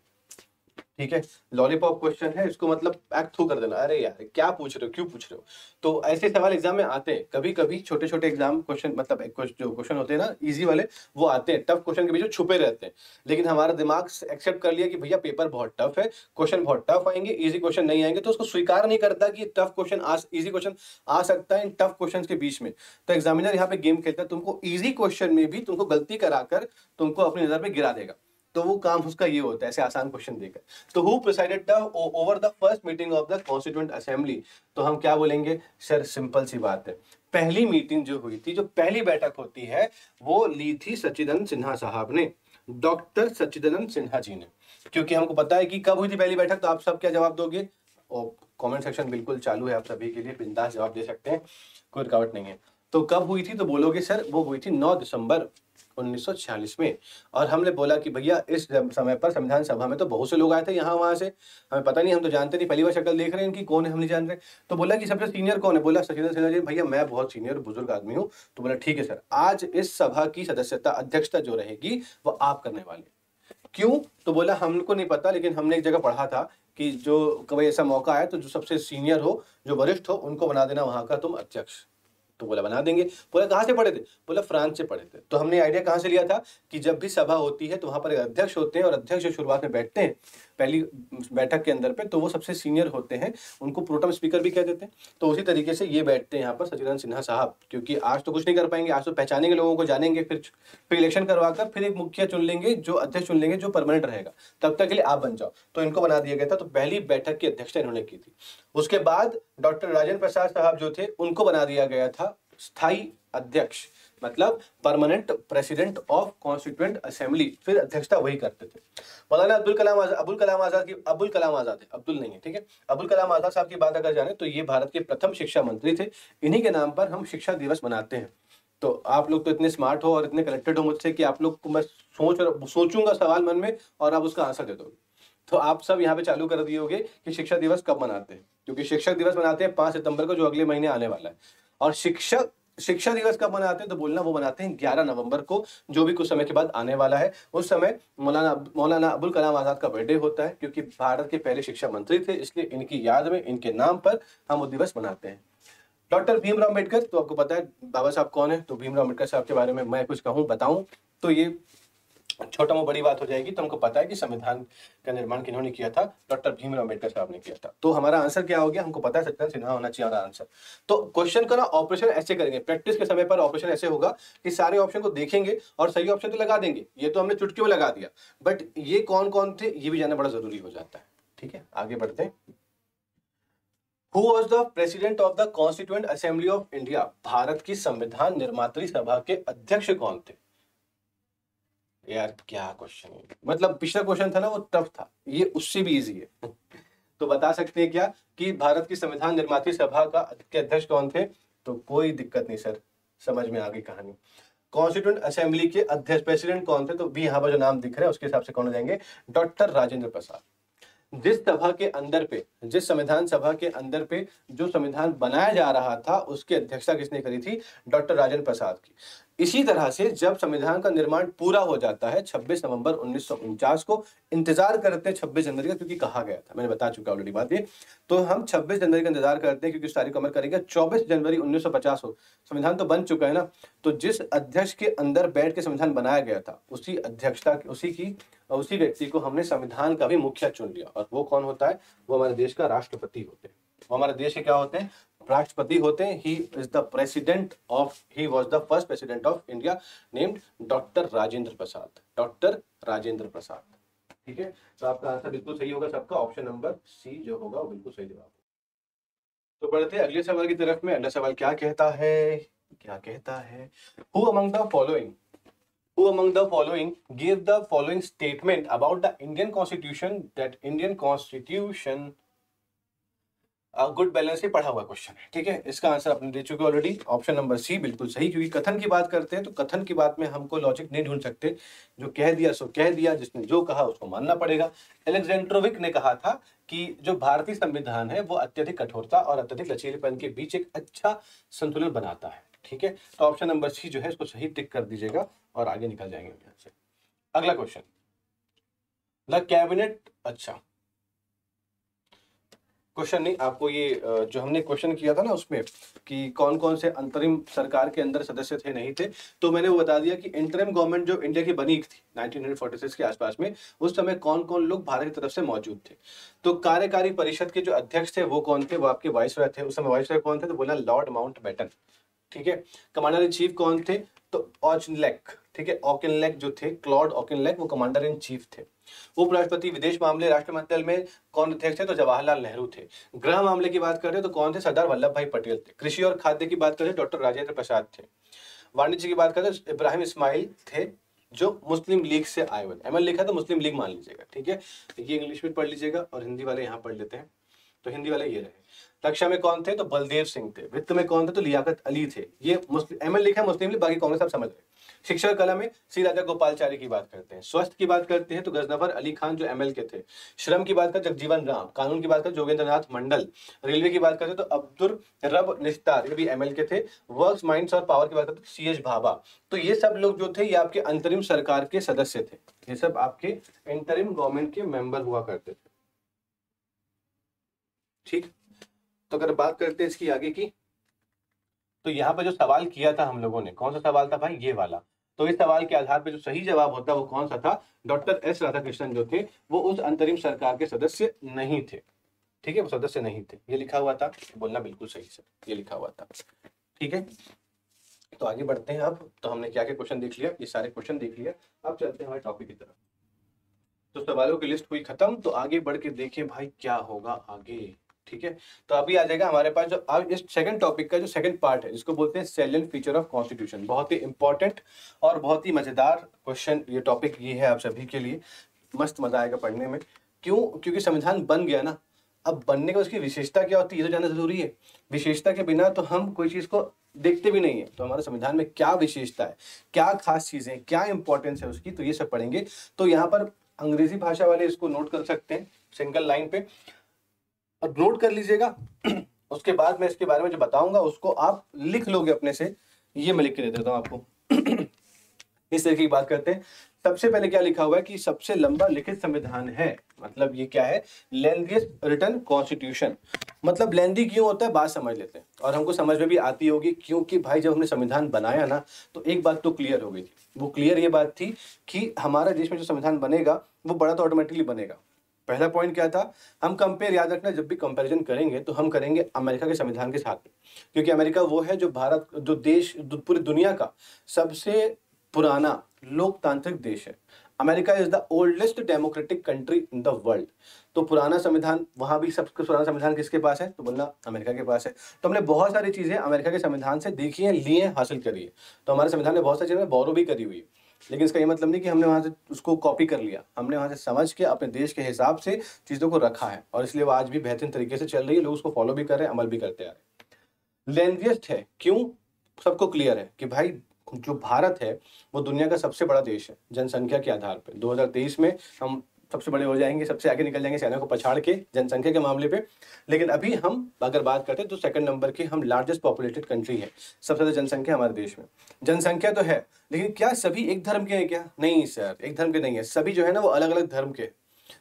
ठीक है, लॉलीपॉप क्वेश्चन है, इसको मतलब पैक थ्रू कर देना। अरे यार क्या पूछ रहे हो, क्यों पूछ रहे हो? तो ऐसे सवाल एग्जाम में आते हैं कभी कभी, छोटे छोटे एग्जाम क्वेश्चन, मतलब जो क्वेश्चन होते हैं ना इजी वाले, वो आते हैं। टफ क्वेश्चन के बीच में छुपे रहते हैं, लेकिन हमारा दिमाग एक्सेप्ट कर लिया कि भैया पेपर बहुत टफ है, क्वेश्चन बहुत टफ आएंगे, इजी क्वेश्चन नहीं आएंगे, तो उसको स्वीकार नहीं करता कि टफ क्वेश्चन इजी क्वेश्चन आ सकता है इन टफ क्वेश्चन के बीच में। तो एग्जामिनर यहाँ पे गेम खेलता है, तुमको इजी क्वेश्चन में भी तुमको गलती कराकर तुमको अपनी नजर पे गिरा देगा। तो वो काम उसका ये होता है, ऐसे आसान क्वेश्चन देकर। तो who presided over the first meeting of the constituent assembly? तो हम क्या बोलेंगे सर? सिंपल सी बात है, पहली मीटिंग जो हुई थी, जो पहली बैठक होती है, वो ली थी सच्चिदानंद सिन्हा साहब ने। डॉक्टर सच्चिदानंद सिन्हा जी ने। क्योंकि हमको पता है कि कब हुई थी पहली बैठक, तो आप सब क्या जवाब दोगे? और कमेंट सेक्शन बिल्कुल चालू है आप सभी के लिए, बिंदास जवाब दे सकते हैं, कोई रुकावट नहीं है। तो कब हुई थी? तो बोलोगे सर वो हुई थी 9 दिसंबर 1946 में। और हमने बोला कि भैया इस समय पर संविधान सभा में तो बहुत से लोग आए थे यहाँ वहां से, हमें पता नहीं, हम तो जानते नहीं, पहली बार शक्ल देख रहे हैं इनकी, कौन है हम नहीं जान रहे। तो बोला कि सबसे सीनियर कौन है? बोला सचिदानंद सिन्हा जी। भैया मैं बहुत सीनियर बुजुर्ग आदमी हूँ। तो बोला ठीक है सर, आज इस सभा की सदस्यता अध्यक्षता जो रहेगी वो आप करने वाले। क्यों? तो बोला हमको नहीं पता, लेकिन हमने एक जगह पढ़ा था कि जो कभी ऐसा मौका आए तो जो सबसे सीनियर हो, जो वरिष्ठ हो, उनको बना देना वहां का तुम अध्यक्ष। तो बोला बना देंगे। बोला कहाँ से पढ़े थे? बोला फ्रांस से पढ़े थे। तो हमने आइडिया कहाँ से लिया था कि जब भी सभा होती है तो वहां पर एक अध्यक्ष होते हैं, और अध्यक्ष जो शुरुआत में बैठते हैं पहली बैठक के अंदर पे, तो वो सबसे सीनियर होते हैं, उनको प्रोटम स्पीकर भी कह देते हैं। तो उसी तरीके से ये बैठते हैं यहाँ पर सच्चिदानंद सिन्हा साहब, क्योंकि आज तो कुछ नहीं कर पाएंगे, आज तो पहचानेंगे लोगों को, जानेंगे, फिर इलेक्शन करवाकर फिर एक मुखिया चुन लेंगे, जो अध्यक्ष चुन लेंगे, जो परमानेंट रहेगा, तब तक के लिए आप बन जाओ। तो इनको बना दिया गया था। तो पहली बैठक की अध्यक्षता इन्होंने की थी। उसके बाद डॉक्टर राजेंद्र प्रसाद साहब जो थे, उनको बना दिया गया था स्थायी अध्यक्ष, मतलब permanent president of constituent assembly. फिर अध्यक्षता वही करते थे। मौलाना अब्दुल कलाम आजाद है, अब्दुल नहीं है, ठीक है। अब्दुल कलाम आजाद साहब की बात अगर जाने तो ये भारत के प्रथम शिक्षा मंत्री थे। इन्हीं के नाम पर हम शिक्षा दिवस मनाते हैं। तो आप लोग तो इतने स्मार्ट हो और इतने कनेक्टेड हो मुझसे कि आप लोग को मैं सोचूंगा सवाल मन में और आप उसका आंसर दे दोगे। तो आप सब यहाँ पे चालू कर दिए होगे कि शिक्षक दिवस कब मनाते हैं, क्योंकि शिक्षक दिवस मनाते हैं 5 सितंबर को, जो अगले महीने आने वाला है। और शिक्षा दिवस कब मनाते हैं? तो बोलना वो मनाते हैं 11 नवंबर को, जो भी कुछ समय के बाद आने वाला है। उस समय मौलाना अबुल कलाम आजाद का बर्थडे होता है, क्योंकि भारत के पहले शिक्षा मंत्री थे, इसलिए इनकी याद में, इनके नाम पर हम वो दिवस मनाते हैं। डॉक्टर भीमराव अम्बेडकर, तो आपको पता है बाबा साहब कौन है। तो भीमराव अम्बेडकर साहब के बारे में मैं कुछ कहूँ, बताऊं तो ये छोटा मोटा बड़ी बात हो जाएगी। तो हमको पता है कि संविधान का निर्माण किन्होंने किया था? डॉक्टर भीमराव अम्बेडकर साहब ने किया था। तो हमारा आंसर क्या हो गया? हमको पता है सच्चिदानंद सिन्हा होना चाहिए हमारा आंसर। तो क्वेश्चन का ना ऑपरेशन ऐसे करेंगे, प्रैक्टिस के समय पर ऑपरेशन ऐसे होगा कि सारे ऑप्शन को देखेंगे और सही ऑप्शन तो लगा देंगे। ये तो हमने चुटकी में लगा दिया, बट ये कौन कौन थे ये भी जानना बड़ा जरूरी हो जाता है। ठीक है, आगे बढ़ते हैं। Who was the president of the Constituent Assembly of India? Bharat की संविधान निर्मात्री सभा के अध्यक्ष कौन थे? यार क्या क्वेश्चन है, मतलब पिछला क्वेश्चन था ना वो टफ था, ये उससे भी इजी है। तो बता सकते हैं क्या कि भारत की संविधान निर्मात्री सभा के अध्यक्ष कौन थे? तो कोई दिक्कत नहीं सर, समझ में आ गई कहानी। कॉन्स्टिट्यूंट असेंबली के अध्यक्ष प्रेसिडेंट कौन थे? तो भी यहाँ पर जो नाम दिख रहे हैं उसके हिसाब से कौन हो जाएंगे? डॉक्टर राजेंद्र प्रसाद। जिस संविधान सभा के अंदर पे जो संविधान बनाया जा रहा था उसकी अध्यक्षता किसने करी थी? डॉक्टर राजेंद्र प्रसाद की। इसी तरह से जब संविधान का निर्माण पूरा हो जाता है 26 नवंबर 1949 को, इंतजार करते हैं 26 जनवरी का, क्योंकि कहा गया था, मैंने बता चुका ऑलरेडी बात ये। तो हम 26 जनवरी का इंतजार करते हैं क्योंकि उस तारीख को अमल करेंगे 24 जनवरी 1950 हो। संविधान तो बन चुका है ना, तो जिस अध्यक्ष के अंदर बैठ के संविधान बनाया गया था उसी व्यक्ति को हमने संविधान का भी मुखिया चुन लिया। और वो कौन होता है? वो हमारे देश का राष्ट्रपति होते हैं। वो हमारे देश के क्या होते हैं? राष्ट्रपति होते हैं। He was the first president of India named doctor Rajendra Prasad. ठीक है, तो आपका आंसर बिल्कुल सही होगा सबका, ऑप्शन नंबर सी जो होगा वो बिल्कुल सही जवाब। तो बढ़ते हैं अगले सवाल की तरफ में। अगला सवाल क्या कहता है? Who among the following gave the following statement about the Indian Constitution that Indian Constitution good balance ही पढ़ा हुआ क्वेश्चन है। ठीक है, इसका आंसर आपने दे चुके ऑलरेडी, ऑप्शन नंबर सी बिल्कुल सही। क्योंकि कथन की बात करते हैं तो कथन की बात में हमको लॉजिक नहीं ढूंढ सकते, जो कह दिया सो कह दिया, जिसने जो कहा उसको मानना पड़ेगा। एलेक्जेंड्रोविक ने कहा था कि जो भारतीय संविधान है वो अत्यधिक कठोरता और अत्यधिक लचीलेपन के बीच एक अच्छा संतुलन बनाता है। ठीक है, तो ऑप्शन नंबर सी जो है इसको सही टिक कर दीजिएगा और आगे निकल जाएंगे यहाँ से। अगला क्वेश्चन, द कैबिनेट, अच्छा क्वेश्चन नहीं, आपको ये जो हमने क्वेश्चन किया था ना उसमें कि कौन कौन से अंतरिम सरकार के अंदर सदस्य थे नहीं थे, तो मैंने वो बता दिया कि इंटरिम गवर्नमेंट जो इंडिया की बनी थी 1946 के आसपास में, उस समय कौन कौन लोग भारत की तरफ से मौजूद थे। तो कार्यकारी परिषद के जो अध्यक्ष थे वो कौन थे? वो आपके वाइसरॉय थे। उस समय वाइसरॉय कौन थे? तो बोला लॉर्ड माउंटबेटन। ठीक है, कमांडर इन चीफ कौन थे? तो ऑचिनलेक। ठीक है, ऑकिनलेक जो थे, क्लॉड ऑकिनलेक, वो कमांडर इन चीफ थे। उपराष्ट्रपति विदेश मामले राष्ट्रमंडल में कौन अध्यक्ष थे? तो जवाहरलाल नेहरू थे। गृह मामले की बात करें तो कौन थे? सरदार वल्लभ भाई पटेल थे। कृषि और खाद्य की बात करें डॉक्टर राजेंद्र प्रसाद थे। वाणिज्य की बात करें तो इब्राहिम इस्माइल थे। जो मुस्लिम लीग से आए हुए। एमएल लिखा तो मुस्लिम लीग मान लीजिएगा, ठीक है। ये इंग्लिश में पढ़ लीजिएगा और हिंदी वाले यहाँ पढ़ लेते हैं। तो हिंदी वाले ये रहे। रक्षा में कौन थे? तो बलदेव सिंह थे। वित्त में कौन थे? तो लियाकत अली थे। ये मुस्लिम, एमएल लिखा है मुस्लिम लीग, बाकी कांग्रेस आप समझ रहे। शिक्षा और कला में सी राजा गोपालचारी की बात करते हैं। स्वास्थ्य की बात करते हैं तो गजनफर अली खान जो एमएल के थे। श्रम की बात करें जगजीवन राम। कानून की बात करें जोगेंद्र नाथ मंडल। रेलवे की बात करें तो अब्दुल रब निस्तार, ये भी एमएल के थे। वर्क्स, माइंड्स और पावर की बात करें तो सीएच भाभा। तो ये सब लोग जो थे ये आपके अंतरिम सरकार के सदस्य थे। ये सब आपके इंटरिम गवर्नमेंट के मेंबर हुआ करते थे, ठीक। तो अगर बात करते हैं इसकी आगे की, तो यहाँ पर जो सवाल किया था हम लोगों ने, कौन सा सवाल था भाई? ये वाला। तो इस सवाल के आधार पर जो सही जवाब होता है वो कौन सा था? डॉक्टर एस राधाकृष्णन जो थे वो उस अंतरिम सरकार के सदस्य नहीं थे, ठीक है, वो सदस्य नहीं थे। ये लिखा हुआ था, बोलना बिल्कुल सही से, ये लिखा हुआ था, ठीक है। तो आगे बढ़ते हैं अब। तो हमने क्या क्या क्वेश्चन देख लिया, ये सारे क्वेश्चन देख लिया। अब चलते हैं हमारे टॉपिक की तरफ। तो सवालों की लिस्ट हुई खत्म, तो आगे बढ़ के देखें भाई क्या होगा आगे, ठीक है। तो अभी आ जाएगा हमारे पास जो अब इस सेकंड टॉपिक का जो सेकंड पार्ट है, जिसको बोलते हैं सैलिएंट फीचर ऑफ कॉन्स्टिट्यूशन। बहुत ही इंपॉर्टेंट और बहुत ही मजेदार क्वेश्चन ये टॉपिक ये है आप सभी के लिए। मस्त मजा आएगा पढ़ने में। क्यों? क्योंकि संविधान बन गया ना, अब बनने का उसकी विशेषता क्या होती है ये तो जानना जरूरी है। विशेषता के बिना तो हम कोई चीज को देखते भी नहीं है। तो हमारे संविधान में क्या विशेषता है, क्या खास चीजें, क्या इंपॉर्टेंस है उसकी, तो ये सब पढ़ेंगे। तो यहाँ पर अंग्रेजी भाषा वाले इसको नोट कर सकते हैं सिंगल लाइन पे, और नोट कर लीजिएगा। उसके बाद मैं इसके बारे में जो बताऊंगा उसको आप लिख लोगे अपने से। ये मैं लिख के दे देता हूं आपको। इस तरह की बात करते हैं। सबसे पहले क्या लिखा हुआ है कि सबसे लंबा लिखित संविधान है। मतलब ये क्या है? Lengthiest written constitution. मतलब लेंथी क्यों होता है बात समझ लेते हैं, और हमको समझ में भी आती होगी। क्योंकि भाई जब हमने संविधान बनाया ना तो एक बात तो क्लियर हो गई थी। वो क्लियर ये बात थी कि हमारा देश में जो संविधान बनेगा वो बड़ा तो ऑटोमेटिकली बनेगा। पहला पॉइंट क्या था? हम कंपेयर, याद रखना, जब भी कंपैरिजन करेंगे तो हम करेंगे अमेरिका के संविधान के साथ में। क्योंकि अमेरिका वो है जो भारत, जो देश, पूरी दुनिया का सबसे पुराना लोकतांत्रिक देश है। America is the oldest democratic country in the world. तो पुराना संविधान, वहां भी सबसे पुराना संविधान किसके पास है? तो बोलना अमेरिका के पास है। तो हमने बहुत सारी चीजें अमेरिका के संविधान से देखी है, ली है, हासिल करी है। तो हमारे संविधान में बहुत सारी चीजें बोरो भी करी हुई है। लेकिन इसका ये मतलब नहीं कि हमने वहां से उसको कॉपी कर लिया। हमने वहां से समझ के अपने देश के हिसाब से चीजों को रखा है, और इसलिए वो आज भी बेहतरीन तरीके से चल रही है। लोग उसको फॉलो भी कर रहे हैं, अमल भी करते आ रहे हैं। लेंथीएस्ट है क्यों? सबको क्लियर है कि भाई जो भारत है वो दुनिया का सबसे बड़ा देश है जनसंख्या के आधार पे। 2023 में हम सबसे बड़े हो जाएंगे, सबसे आगे निकल जाएंगे चाइना को पछाड़ के जनसंख्या के मामले पे। लेकिन अभी हम अगर बात करते हैं तो सेकंड नंबर के हम लार्जेस्ट पॉपुलेटेड कंट्री है। सबसे ज्यादा जनसंख्या हमारे देश में। जनसंख्या तो है, लेकिन क्या सभी एक धर्म के हैं क्या? नहीं सर, एक धर्म के नहीं है। सभी जो है ना वो अलग अलग धर्म के।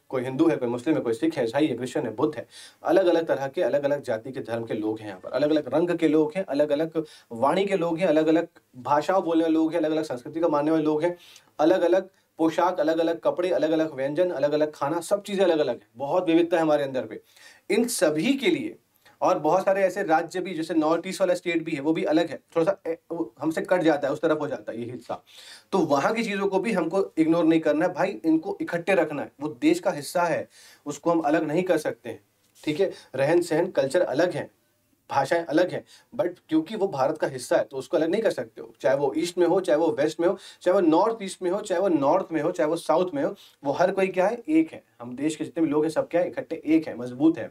कोई हिंदू है, कोई मुस्लिम है, कोई सिख है, ईसाई है, क्रिश्चियन है, बुद्ध है। अलग अलग तरह के, अलग अलग जाति के, धर्म के लोग हैं यहाँ पर। अलग अलग रंग के लोग हैं, अलग अलग वाणी के लोग हैं, अलग अलग भाषाओं बोलने वाले लोग हैं, अलग अलग संस्कृति को मानने वाले लोग हैं, अलग अलग पोशाक, अलग अलग कपड़े, अलग अलग व्यंजन, अलग अलग खाना, सब चीजें अलग अलग है। बहुत विविधता है हमारे अंदर पे। इन सभी के लिए, और बहुत सारे ऐसे राज्य भी, जैसे नॉर्थ ईस्ट वाला स्टेट भी है, वो भी अलग है, थोड़ा सा हमसे कट जाता है, उस तरफ हो जाता है ये हिस्सा। तो वहां की चीजों को भी हमको इग्नोर नहीं करना है भाई, इनको इकट्ठे रखना है। वो देश का हिस्सा है, उसको हम अलग नहीं कर सकते हैं, ठीक है। रहन सहन, कल्चर अलग है, भाषाएं अलग हैं, बट क्योंकि वो भारत का हिस्सा है तो उसको अलग नहीं कर सकते हो। चाहे वो ईस्ट में हो, चाहे वो वेस्ट में हो, चाहे वो नॉर्थ ईस्ट में हो, चाहे वो नॉर्थ में हो, चाहे वो साउथ में हो, वो हर कोई क्या है? एक है। हम देश के जितने भी लोग हैं सब क्या है? इकट्ठे एक है, मजबूत है।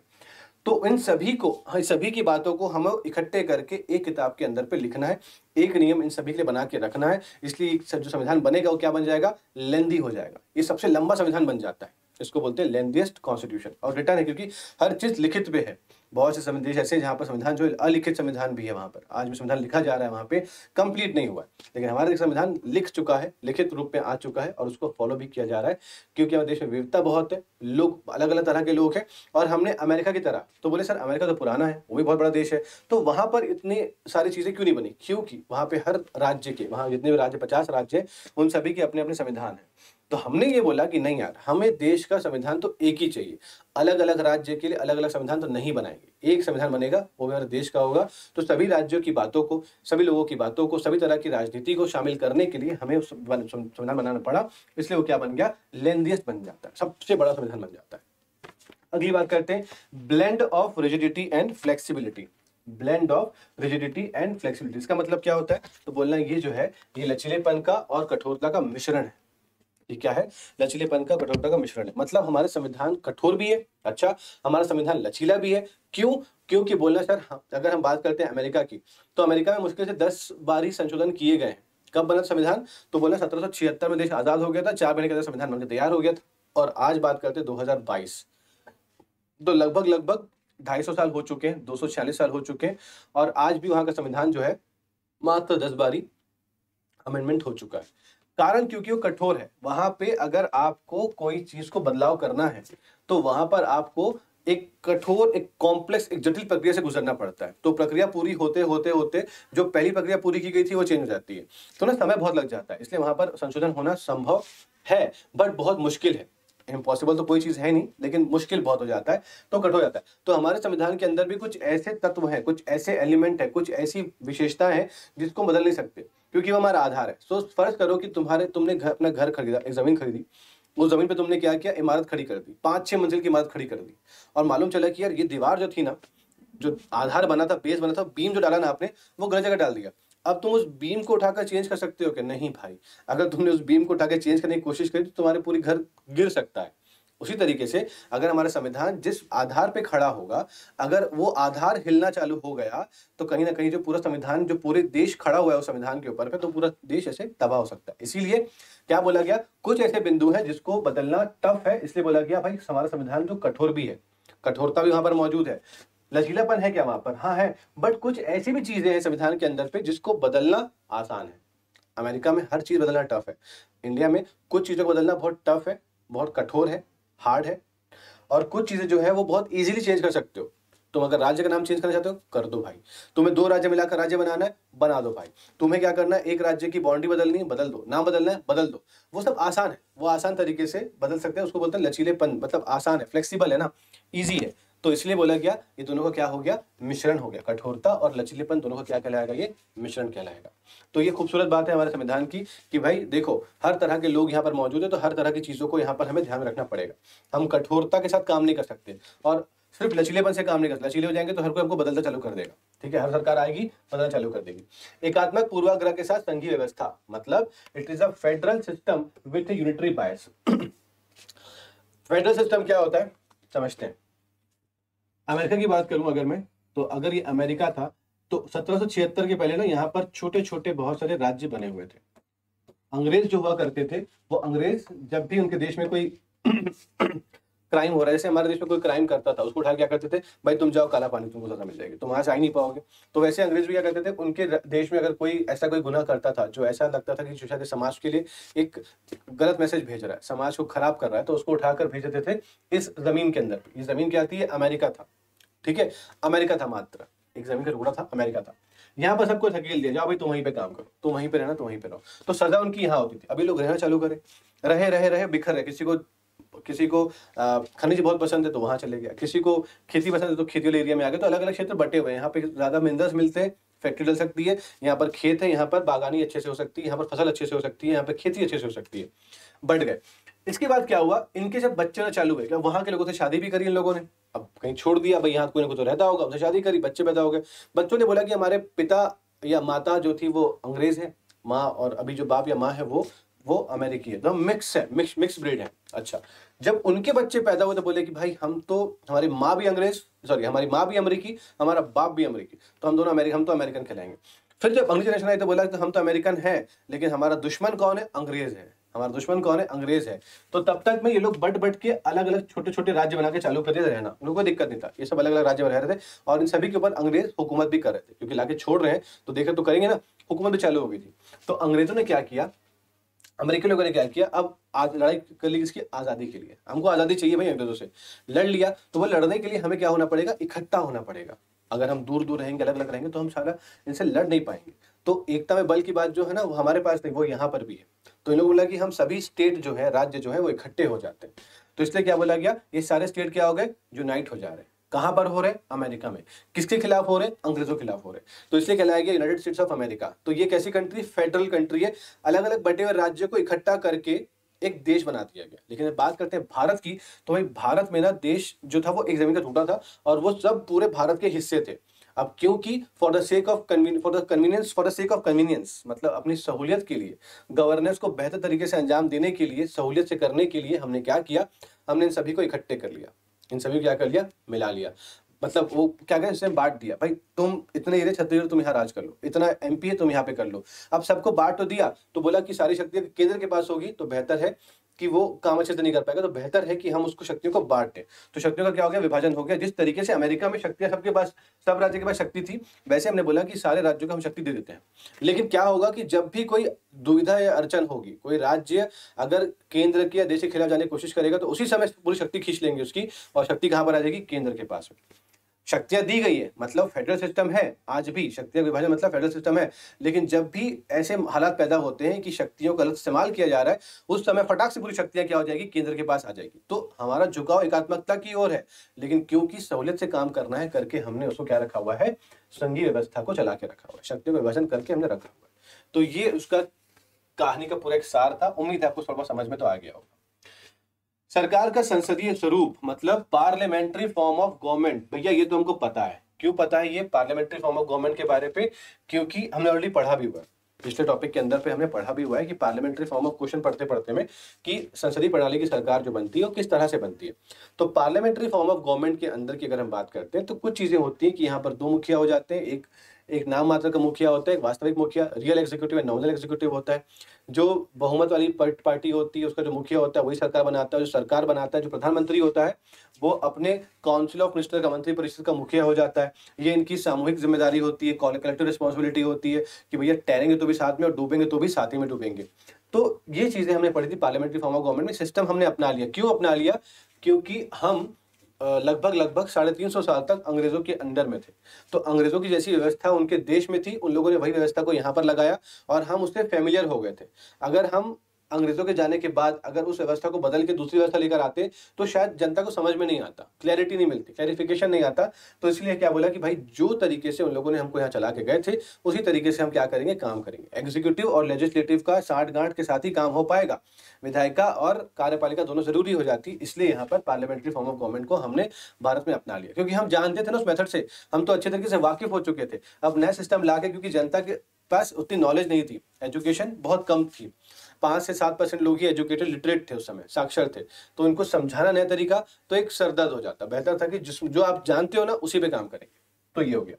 तो इन सभी को, सभी की बातों को हमें इकट्ठे करके एक किताब के अंदर पे लिखना है। एक नियम इन सभी के लिए बना के रखना है। इसलिए जो संविधान बनेगा वो क्या बन जाएगा? लेंदी हो जाएगा। ये सबसे लंबा संविधान बन जाता है। इसको बोलते हैं लेंथीएस्ट कॉन्स्टिट्यूशन। और रिटर्न है क्योंकि हर चीज लिखित पे है। बहुत से देश ऐसे हैं जहाँ पर संविधान जो अलिखित संविधान भी है, वहां पर आज भी संविधान लिखा जा रहा है, वहां पे कंप्लीट नहीं हुआ है। लेकिन हमारा देश संविधान लिख चुका है, लिखित रूप में आ चुका है, और उसको फॉलो भी किया जा रहा है। क्योंकि हमारे देश में विविधता बहुत है, लोग अलग अलग तरह के लोग हैं। और हमने अमेरिका की तरह, तो बोले सर अमेरिका तो पुराना है, वो भी बहुत बड़ा देश है, तो वहां पर इतनी सारी चीजें क्यों नहीं बनी? क्योंकि वहां पे हर राज्य के, वहां जितने भी राज्य, 50 राज्य हैं, उन सभी के अपने अपने संविधान है। तो हमने ये बोला कि नहीं यार, हमें देश का संविधान तो एक ही चाहिए। अलग अलग राज्य के लिए अलग अलग संविधान तो नहीं बनाएंगे, एक संविधान बनेगा, वो हमारे देश का होगा। तो सभी राज्यों की बातों को, सभी लोगों की बातों को, सभी तरह की राजनीति को शामिल करने के लिए हमें संविधान बनाना पड़ा। इसलिए वो क्या बन गया? लेंथीएस्ट बन जाता है, सबसे बड़ा संविधान बन जाता है। अगली बात करते हैं, blend of rigidity and flexibility. Blend of rigidity and flexibility. इसका मतलब क्या होता है? तो बोलना ये जो है, ये लचीलेपन का और कठोरता का मिश्रण है। ये क्या है? लचीलेपन का कठोरता का मिश्रण है। मतलब हमारा संविधान कठोर भी है, अच्छा, हमारा संविधान लचीला भी है। क्यों? क्योंकि बोलना सर, अगर हम बात करते हैं अमेरिका की, तो अमेरिका में मुश्किल से 10 बार ही संशोधन किए गए हैं। कब बना संविधान? तो बोला 1776 में देश आजाद हो गया था, 4 महीने के अंदर संविधान बनकर तैयार हो गया था। और आज बात करते हैं 2022, तो लगभग लगभग 250 साल हो चुके हैं, 246 साल हो चुके हैं, और आज भी वहां का संविधान जो है मात्र 10 बारी अमेंडमेंट हो चुका है। कारण क्योंकि वो कठोर है। वहां पे अगर आपको कोई चीज को बदलाव करना है, तो वहां पर आपको एक कठोर, एक कॉम्प्लेक्स, एक जटिल प्रक्रिया से गुजरना पड़ता है। तो प्रक्रिया पूरी होते होते होते जो पहली प्रक्रिया पूरी की गई थी वो चेंज हो जाती है, तो ना समय बहुत लग जाता है। इसलिए वहां पर संशोधन होना संभव है, बट बहुत मुश्किल है। इम्पॉसिबल तो कोई चीज है नहीं, लेकिन मुश्किल बहुत हो जाता है, तो कठोर हो जाता है। तो हमारे संविधान के अंदर भी कुछ ऐसे तत्व हैं, कुछ ऐसे एलिमेंट है, कुछ ऐसी विशेषताएं हैं जिसको बदल नहीं सकते, क्योंकि वो हमारा आधार है। सो फर्ज करो कि तुमने अपना घर खरीदा, एक जमीन खरीदी, उस जमीन पे तुमने क्या किया? इमारत खड़ी कर दी, 5-6 मंजिल की इमारत खड़ी कर दी, और मालूम चला कि यार ये दीवार जो थी ना, जो आधार बना था, बेस बना था, बीम जो डाला ना आपने, वो गलत जगह डाल दिया। अब तुम उस बीम को उठाकर चेंज कर सकते हो क्या? नहीं भाई। अगर तुमने उस बीम को उठाकर चेंज करने की कोशिश करी तो तुम्हारे पूरी घर गिर सकता है। उसी तरीके से अगर हमारा संविधान जिस आधार पे खड़ा होगा, अगर वो आधार हिलना चालू हो गया, तो कहीं ना कहीं जो पूरा संविधान, जो पूरे देश खड़ा हुआ है उस संविधान के ऊपर पे, तो पूरा देश ऐसे तबाह हो सकता है। इसीलिए क्या बोला गया? कुछ ऐसे बिंदु है जिसको बदलना टफ है, इसलिए बोला गया भाई हमारा संविधान जो कठोर भी है, कठोरता भी वहां पर मौजूद है, लचीलापन है क्या वहां पर? हाँ है, बट कुछ ऐसी भी चीजें हैं संविधान के अंदर पे जिसको बदलना आसान है। अमेरिका में हर चीज बदलना टफ है, इंडिया में कुछ चीजों को बदलना बहुत टफ है, बहुत कठोर है, हार्ड है, और कुछ चीजें जो है वो बहुत इजीली चेंज कर सकते हो। तुम अगर राज्य का नाम चेंज करना चाहते हो, कर दो भाई। तुम्हें 2 राज्य मिलाकर राज्य बनाना है, बना दो भाई। तुम्हें क्या करना है? एक राज्य की बाउंड्री बदलनी है, बदल दो। नाम बदलना है, बदल दो। वो सब आसान है, वो आसान तरीके से बदल सकते हैं। उसको बोलते हैं लचीलेपन, मतलब आसान है, फ्लेक्सिबल है ना, ईजी है। तो इसलिए बोला गया ये दोनों का क्या हो गया? मिश्रण हो गया। कठोरता और लचीलेपन दोनों का क्या कहलाएगा? ये मिश्रण कहलाएगा। तो ये खूबसूरत बात है हमारे संविधान की कि भाई देखो, हर तरह के लोग यहाँ पर मौजूद है, तो हर तरह की चीजों को यहाँ पर हमें ध्यान में रखना पड़ेगा। हम कठोरता के साथ काम नहीं कर सकते, और सिर्फ लचीलेपन से काम नहीं कर सकते। लचीले हो जाएंगे तो हर कोई हमको बदलता चालू कर देगा, ठीक है, हर सरकार आएगी बदलना चालू कर देगी। एकात्मक पूर्वाग्रह के साथ संघीय व्यवस्था, मतलब it is a federal system with unitary bias. Federal system क्या होता है समझते हैं। अमेरिका की बात करूं अगर मैं, तो अगर ये अमेरिका था, तो 1776 के पहले ना यहाँ पर छोटे छोटे बहुत सारे राज्य बने हुए थे। अंग्रेज जो हुआ करते थे, वो अंग्रेज जब भी उनके देश में कोई क्राइम हो रहा है, जैसे हमारे देश में कोई क्राइम करता था, उसको उठा क्या करते थे? भाई तुम जाओ, काला पानी, तुमको सजा मिल जाएगी, तुम वहां से आ ही नहीं पाओगे। तो वैसे अंग्रेज भी क्या करते थे, उनके देश में अगर कोई ऐसा कोई गुनाह करता था जो ऐसा लगता था कि जो शायद समाज के लिए एक गलत मैसेज भेज रहा है, समाज को खराब कर रहा है, तो उसको उठाकर भेज देते थे इस जमीन के अंदर। ये जमीन क्या थी? अमेरिका था, ठीक है, अमेरिका था, मात्र एक जमीन का टुकड़ा था, अमेरिका था। यहाँ पर सबको धकेल दिया, जाओ भाई तुम वहीं पे काम करो, तुम वहीं पे रहना, तुम वहीं पे रहो। तो सजा उनकी यहाँ होती थी। अभी लोग रहना चालू करे, रहे रहे रहे बिखर रहे। किसी को खनिज बहुत पसंद है तो वहां चले गया, किसी को खेती पसंद है तो खेती वाले एरिया में आ गए। तो अलग अलग क्षेत्र बटे हुए हैं। यहाँ पे ज्यादा मिनरल्स मिलते हैं, फैक्ट्री डल सकती है, यहाँ पर खेत है, यहाँ पर बागानी अच्छे से हो सकती है, यहाँ पर फसल अच्छे से हो सकती है, यहाँ पर खेती अच्छे से हो सकती है, बढ़ गए। इसके बाद क्या हुआ? इनके जब बच्चे चालू हुए, क्या वहां के लोगों से शादी भी करी इन लोगों ने, अब कहीं छोड़ दिया भाई, यहाँ कोई ना कोई तो रहता होगा, उनसे शादी करी, बच्चे पैदा हो गए। बच्चों ने बोला कि हमारे पिता या माता जो थी वो अंग्रेज है, माँ, और अभी जो बाप या माँ है वो अमेरिकी है, तो मिक्स है, मिक्स ब्रीड है। अच्छा, जब उनके बच्चे पैदा हुए तो बोले कि भाई हमारी माँ भी अमेरिकी, हमारा बाप भी अमेरिकी, तो हम तो अमेरिकन कहलाएंगे। फिर जब अगली जनरेशन आई तो बोला कि हम तो अमेरिकन है, लेकिन हमारा दुश्मन कौन है? अंग्रेज है। हमारा दुश्मन कौन है? अंग्रेज है। तो तब तक में ये लोग बट के अलग अलग छोटे छोटे राज्य बना के चालू कर दिए रहना। उनको कोई दिक्कत नहीं था, ये सब अलग अलग राज्य में रह रहे थे, और इन सभी के ऊपर अंग्रेज हुकूमत भी कर रहे थे, क्योंकि लाके छोड़ रहे हैं तो देखे तो करेंगे ना, हुकूमत भी चालू हो गई थी। तो अंग्रेजों ने क्या किया, अमेरिकी लोगों ने क्या किया, अब आज लड़ाई कर ली किसकी? आजादी के लिए। हमको आजादी चाहिए भाई, अंग्रेजों से लड़ लिया, तो वो लड़ने के लिए हमें क्या होना पड़ेगा? इकट्ठा होना पड़ेगा। अगर हम दूर दूर रहेंगे, अलग अलग रहेंगे, तो हम सारा इनसे लड़ नहीं पाएंगे। तो एकता में बल की बात जो है ना, वो हमारे पास नहीं, वो यहाँ पर भी है। तो इन लोगों ने बोला कि हम सभी स्टेट जो है, राज्य जो है, वो इकट्ठे हो जाते हैं। तो इसलिए क्या बोला गया, ये सारे स्टेट क्या हो गए? यूनाइट हो जा रहे हैं। कहां पर हो रहे? अमेरिका में। किसके खिलाफ हो रहे? अंग्रेजों के खिलाफ हो रहे। तो इसलिए कहलाया गया यूनाइटेड स्टेट्स ऑफ अमेरिका। तो ये कैसी कंट्री? फेडरल कंट्री है। अलग अलग बटे हुए राज्यों को इकट्ठा करके एक देश बना दिया गया। लेकिन जब बात करते हैं भारत की, तो भाई भारत में ना देश जो था वो एक जमीन का टुकड़ा था, और वो सब पूरे भारत के हिस्से थे। अब क्योंकि for the sake of convenience, मतलब अपनी सहूलियत के लिए, गवर्नेंस को बेहतर तरीके से अंजाम देने के लिए, सहूलियत से करने के लिए हमने क्या किया, हमने इन सभी को इकट्ठे कर लिया, इन सभी को क्या कर लिया, मिला लिया। मतलब वो क्या करें, इसमें बांट दिया, भाई तुम इतने एरिया छत्तीसगढ़ तुम यहाँ राज कर लो, इतना एमपी है तुम यहाँ पे कर लो। अब सबको बांट तो दिया, तो बोला कि सारी शक्तियां केंद्र के पास होगी तो बेहतर है कि वो काम अच्छे से नहीं कर पाएगा, तो बेहतर है कि हम उसको शक्तियों को बांट दें। तो शक्तियों का क्या हो गया, विभाजन हो गया। जिस तरीके से अमेरिका में शक्तियां सबके पास, सब राज्य के पास शक्ति थी, वैसे हमने बोला कि सारे राज्यों को हम शक्ति दे देते हैं। लेकिन क्या होगा कि जब भी कोई दुविधा या अड़चन होगी, कोई राज्य अगर केंद्र के या देश के खिलाफ जाने की कोशिश करेगा, तो उसी समय पूरी शक्ति खींच लेंगे उसकी, और शक्ति कहां पर आ जाएगी, केंद्र के पास में। शक्तियां दी गई है मतलब फेडरल सिस्टम है, आज भी शक्तियां विभाजन मतलब फेडरल सिस्टम है। लेकिन जब भी ऐसे हालात पैदा होते हैं कि शक्तियों का गलत इस्तेमाल किया जा रहा है, उस समय फटाक से पूरी शक्तियां क्या हो जाएगी, केंद्र के पास आ जाएगी। तो हमारा झुकाव एकात्मकता की ओर है, लेकिन क्योंकि सहूलियत से काम करना है करके हमने उसको क्या रखा हुआ है, संघीय व्यवस्था को चला के रखा हुआ है, शक्तियों का विभाजन करके हमने रखा हुआ है। तो ये उसका कहानी का पूरा एक सार था। उम्मीद है आपको थोड़ा समझ में तो आ गया होगा। सरकार का संसदीय स्वरूप मतलब पार्लियामेंट्री फॉर्म ऑफ गवर्नमेंट। भैया ये तो हमको पता है, क्यों पता है ये पार्लियामेंट्री फॉर्म ऑफ गवर्नमेंट के बारे पे, क्योंकि हमने ऑलरेडी पढ़ा भी हुआ है, पिछले टॉपिक के अंदर पे हमने पढ़ा भी हुआ है कि पार्लियामेंट्री फॉर्म ऑफ क्वेश्चन पढ़ते पढ़ते में कि संसदीय प्रणाली की सरकार जो बनती है वो किस तरह से बनती है। तो पार्लियामेंट्री फॉर्म ऑफ गवर्नमेंट के अंदर की अगर हम बात करते हैं तो कुछ चीजें होती है कि यहाँ पर दो मुखिया हो जाते हैं, एक नाम मात्र का मुखिया होता है, एक वास्तविक मुखिया, real executive and nominal executive होता है। जो बहुमत वाली पार्टी होती है उसका जो मुखिया होता है वही सरकार बनाता है, जो सरकार बनाता है, जो प्रधानमंत्री होता है वो अपने काउंसिल ऑफ मिनिस्टर का, मंत्री परिषद का मुखिया हो जाता है। ये इनकी सामूहिक जिम्मेदारी होती है, कलेक्टिव रिस्पॉन्सिबिलिटी होती है कि भैया तैरेंगे तो भी साथ में और डूबेंगे तो भी साथ ही में डूबेंगे। तो ये चीजें हमने पढ़ी थी पार्लियामेंट्री फॉर्म ऑफ गवर्नमेंट में। सिस्टम हमने अपना लिया, क्यों अपना लिया, क्योंकि हम लगभग 350 साल तक अंग्रेजों के अंडर में थे। तो अंग्रेजों की जैसी व्यवस्था उनके देश में थी, उन लोगों ने वही व्यवस्था को यहाँ पर लगाया और हम उससे फेमिलियर हो गए थे। अगर हम अंग्रेजों के जाने के बाद अगर उस व्यवस्था को बदल के दूसरी व्यवस्था लेकर आते तो शायद जनता को समझ में नहीं आता, क्लैरिटी नहीं मिलती, क्लैरिफिकेशन नहीं आता। तो इसलिए क्या बोला कि भाई जो तरीके से उन लोगों ने हमको यहाँ चला के गए थे उसी तरीके से हम क्या करेंगे, काम करेंगे। एग्जीक्यूटिव और लेजिस्लेटिव का साठगांठ के साथ ही काम हो पाएगा, विधायिका और कार्यपालिका दोनों जरूरी हो जाती। इसलिए यहाँ पर पार्लियामेंट्री फॉर्म ऑफ गवर्नमेंट को हमने भारत में अपना लिया, क्योंकि हम जानते थे ना उस मेथड से, हम तो अच्छे तरीके से वाकिफ हो चुके थे। अब नया सिस्टम ला के, क्योंकि जनता के पास उतनी नॉलेज नहीं थी, एजुकेशन बहुत कम थी, 5 से 7% लोग ही एजुकेटेड लिटरेट थे उस समय, साक्षर थे, तो इनको समझाना नया तरीका तो एक सरदर्द हो जाता। बेहतर था कि जो आप जानते हो ना उसी पे काम करेंगे। तो ये हो गया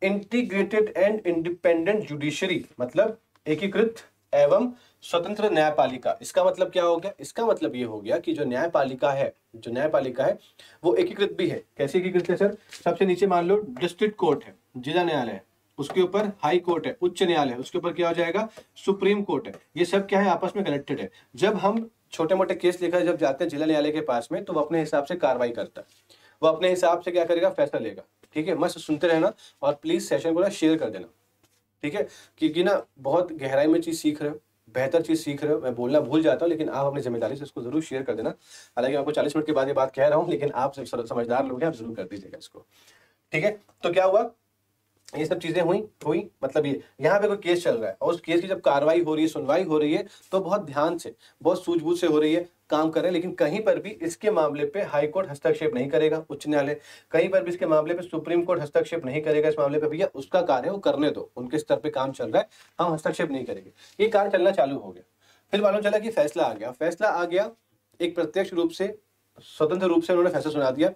इंटीग्रेटेड एंड इंडिपेंडेंट जुडिशरी, मतलब एकीकृत एवं स्वतंत्र न्यायपालिका। इसका मतलब क्या हो गया, इसका मतलब ये हो गया कि जो न्यायपालिका है वो एकीकृत भी है। कैसे एकीकृत है सर, सबसे नीचे मान लो डिस्ट्रिक्ट कोर्ट है, जिला न्यायालय है, उसके ऊपर हाई कोर्ट है, उच्च न्यायालय है, उसके ऊपर क्या हो जाएगा, सुप्रीम कोर्ट है। ये सब क्या है, आपस में कनेक्टेड है। जब हम छोटे मोटे केस लेकर जब जाते हैं जिला न्यायालय के पास में, तो वो अपने हिसाब से कार्रवाई करता है, वो अपने हिसाब से क्या करेगा, फैसला लेगा। ठीक है, मस्त सुनते रहना और प्लीज सेशन को ना शेयर कर देना, ठीक है, क्योंकि ना बहुत गहराई में चीज सीख रहे हो, बेहतर चीज सीख रहे हो। मैं बोलना भूल जाता हूँ, लेकिन आप अपनी जिम्मेदारी से इसको जरूर शेयर कर देना। हालांकि आपको 40 मिनट के बाद ये बात कह रहा हूँ, लेकिन आप समझदार लोग हैं, आप जरूर कर दीजिएगा इसको। ठीक है, तो क्या हुआ, ये सब चीजें हुई मतलब ये यहाँ पे कोई केस चल रहा है और उस केस की जब कार्रवाई हो रही है, सुनवाई हो रही है, तो बहुत ध्यान से, बहुत सूझबूझ से हो रही है, काम कर रहे हैं। लेकिन कहीं पर भी इसके मामले पे हाई कोर्ट हस्तक्षेप नहीं करेगा, उच्च न्यायालय, कहीं पर भी इसके मामले पे सुप्रीम कोर्ट हस्तक्षेप नहीं करेगा। इस मामले पे भैया उसका कार्य है, वो करने दो, उनके स्तर पे काम चल रहा है, हम हस्तक्षेप नहीं करेंगे। ये कार्य चलना चालू हो गया। फिर मालूम चला कि फैसला आ गया, एक प्रत्यक्ष रूप से, स्वतंत्र रूप से उन्होंने फैसला सुना दिया।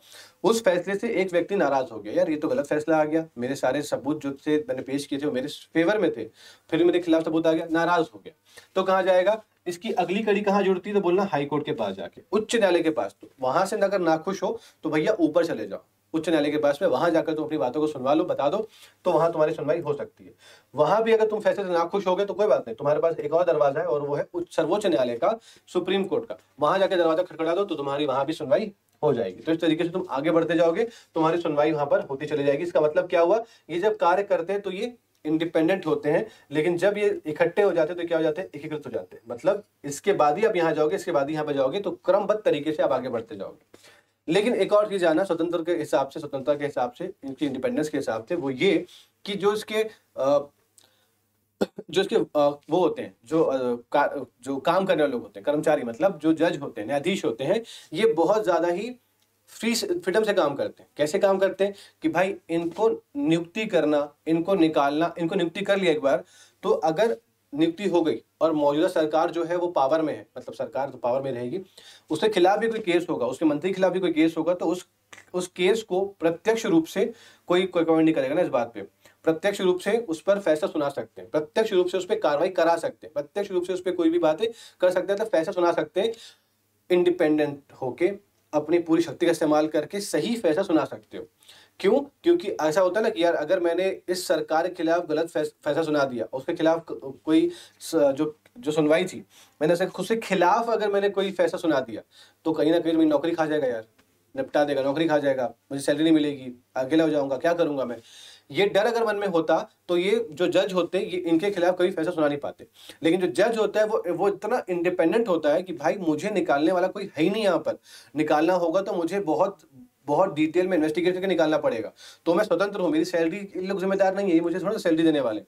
उस फैसले से एक व्यक्ति नाराज हो गया, यार ये तो गलत फैसला आ गया, मेरे सारे सबूत जो थे मैंने पेश किए थे वो मेरे फेवर में थे, फिर मेरे खिलाफ सबूत आ गया, नाराज हो गया। तो कहाँ जाएगा, इसकी अगली कड़ी कहाँ जुड़ती है, तो बोलना हाई कोर्ट के पास जाके, उच्च न्यायालय के पास। तो वहां से अगर नाखुश हो तो भैया ऊपर चले जाओ उच्च न्यायालय के पास में, वहां जाकर तुम अपनी बातों को सुनवा लो, बता दो, तो वहां तुम्हारी सुनवाई हो सकती है। वहां भी अगर तुम फैसले से नाखुश हो गए तो कोई बात नहीं, तुम्हारे पास एक और दरवाजा है, और वो है सर्वोच्च न्यायालय का, सुप्रीम कोर्ट का। वहां जाकर दरवाजा खटखटा दो तो तुम्हारी वहां भी सुनवाई हो जाएगी। तो इस तरीके से तुम आगे बढ़ते जाओगे, तुम्हारी सुनवाई वहां पर होती चली जाएगी। इसका मतलब क्या हुआ, ये जब कार्य करते हैं तो ये इंडिपेंडेंट होते हैं, लेकिन जब ये इकट्ठे हो जाते हैं तो क्या हो जाते हैं, एकीकृत हो जाते हैं। मतलब इसके बाद ही आप यहाँ जाओगे, इसके बाद ही यहाँ पे जाओगे, तो क्रमबद्ध तरीके से आप आगे बढ़ते जाओगे। लेकिन एक और चीज आना, स्वतंत्रता के हिसाब से, इनकी इंडिपेंडेंस के हिसाब से, वो ये कि जो इसके वो होते हैं, जो काम करने वाले लोग होते हैं, कर्मचारी, मतलब जो जज होते हैं, न्यायाधीश होते हैं, ये बहुत ज्यादा ही फ्रीडम से काम करते हैं। कैसे काम करते हैं कि भाई इनको नियुक्ति करना, इनको निकालना, इनको नियुक्ति कर लिया एक बार, तो अगर नियुक्ति हो गई और मौजूदा सरकार जो है वो पावर में है, मतलब सरकार तो पावर में रहेगी, उसके खिलाफ भी कोई केस होगा, उसके मंत्री के खिलाफ भी कोई केस होगा, तो उस केस को प्रत्यक्ष रूप से कोई कमेंट नहीं करेगा ना इस बात पे। प्रत्यक्ष रूप से उस पर फैसला सुना सकते हैं, प्रत्यक्ष रूप से उस पर कार्रवाई करा सकते हैं, प्रत्यक्ष रूप से उस पर कोई भी बातें कर सकते हैं, तो फैसला सुना सकते हैं। इंडिपेंडेंट होके अपनी पूरी शक्ति का इस्तेमाल करके सही फैसला सुना सकते हो। क्यों? क्योंकि ऐसा होता है ना कि यार अगर मैंने इस सरकार के खिलाफ गलत फैसला सुना दिया, उसके खिलाफ कोई जो सुनवाई थी, मैंने उसे खुद से खिलाफ अगर मैंने कोई फैसला सुना दिया, तो कहीं ना कहीं मेरी नौकरी खा जाएगा यार, निपटा देगा, नौकरी खा जाएगा, मुझे सैलरी नहीं मिलेगी, अकेला हो जाऊंगा, क्या करूंगा मैं। ये डर अगर मन में होता तो ये जो जज होते ये इनके खिलाफ कभी फैसला सुना नहीं पाते। लेकिन जो जज होता है वो इतना इंडिपेंडेंट होता है कि भाई मुझे निकालने वाला कोई है ही नहीं, यहाँ पर निकालना होगा तो मुझे बहुत बहुत डिटेल में इन्वेस्टिगेट करके निकालना पड़ेगा। तो मैं स्वतंत्र हूँ, मेरी सैलरी इन लोग जिम्मेदार नहीं है, ये मुझे थोड़ा सैलरी देने वाले।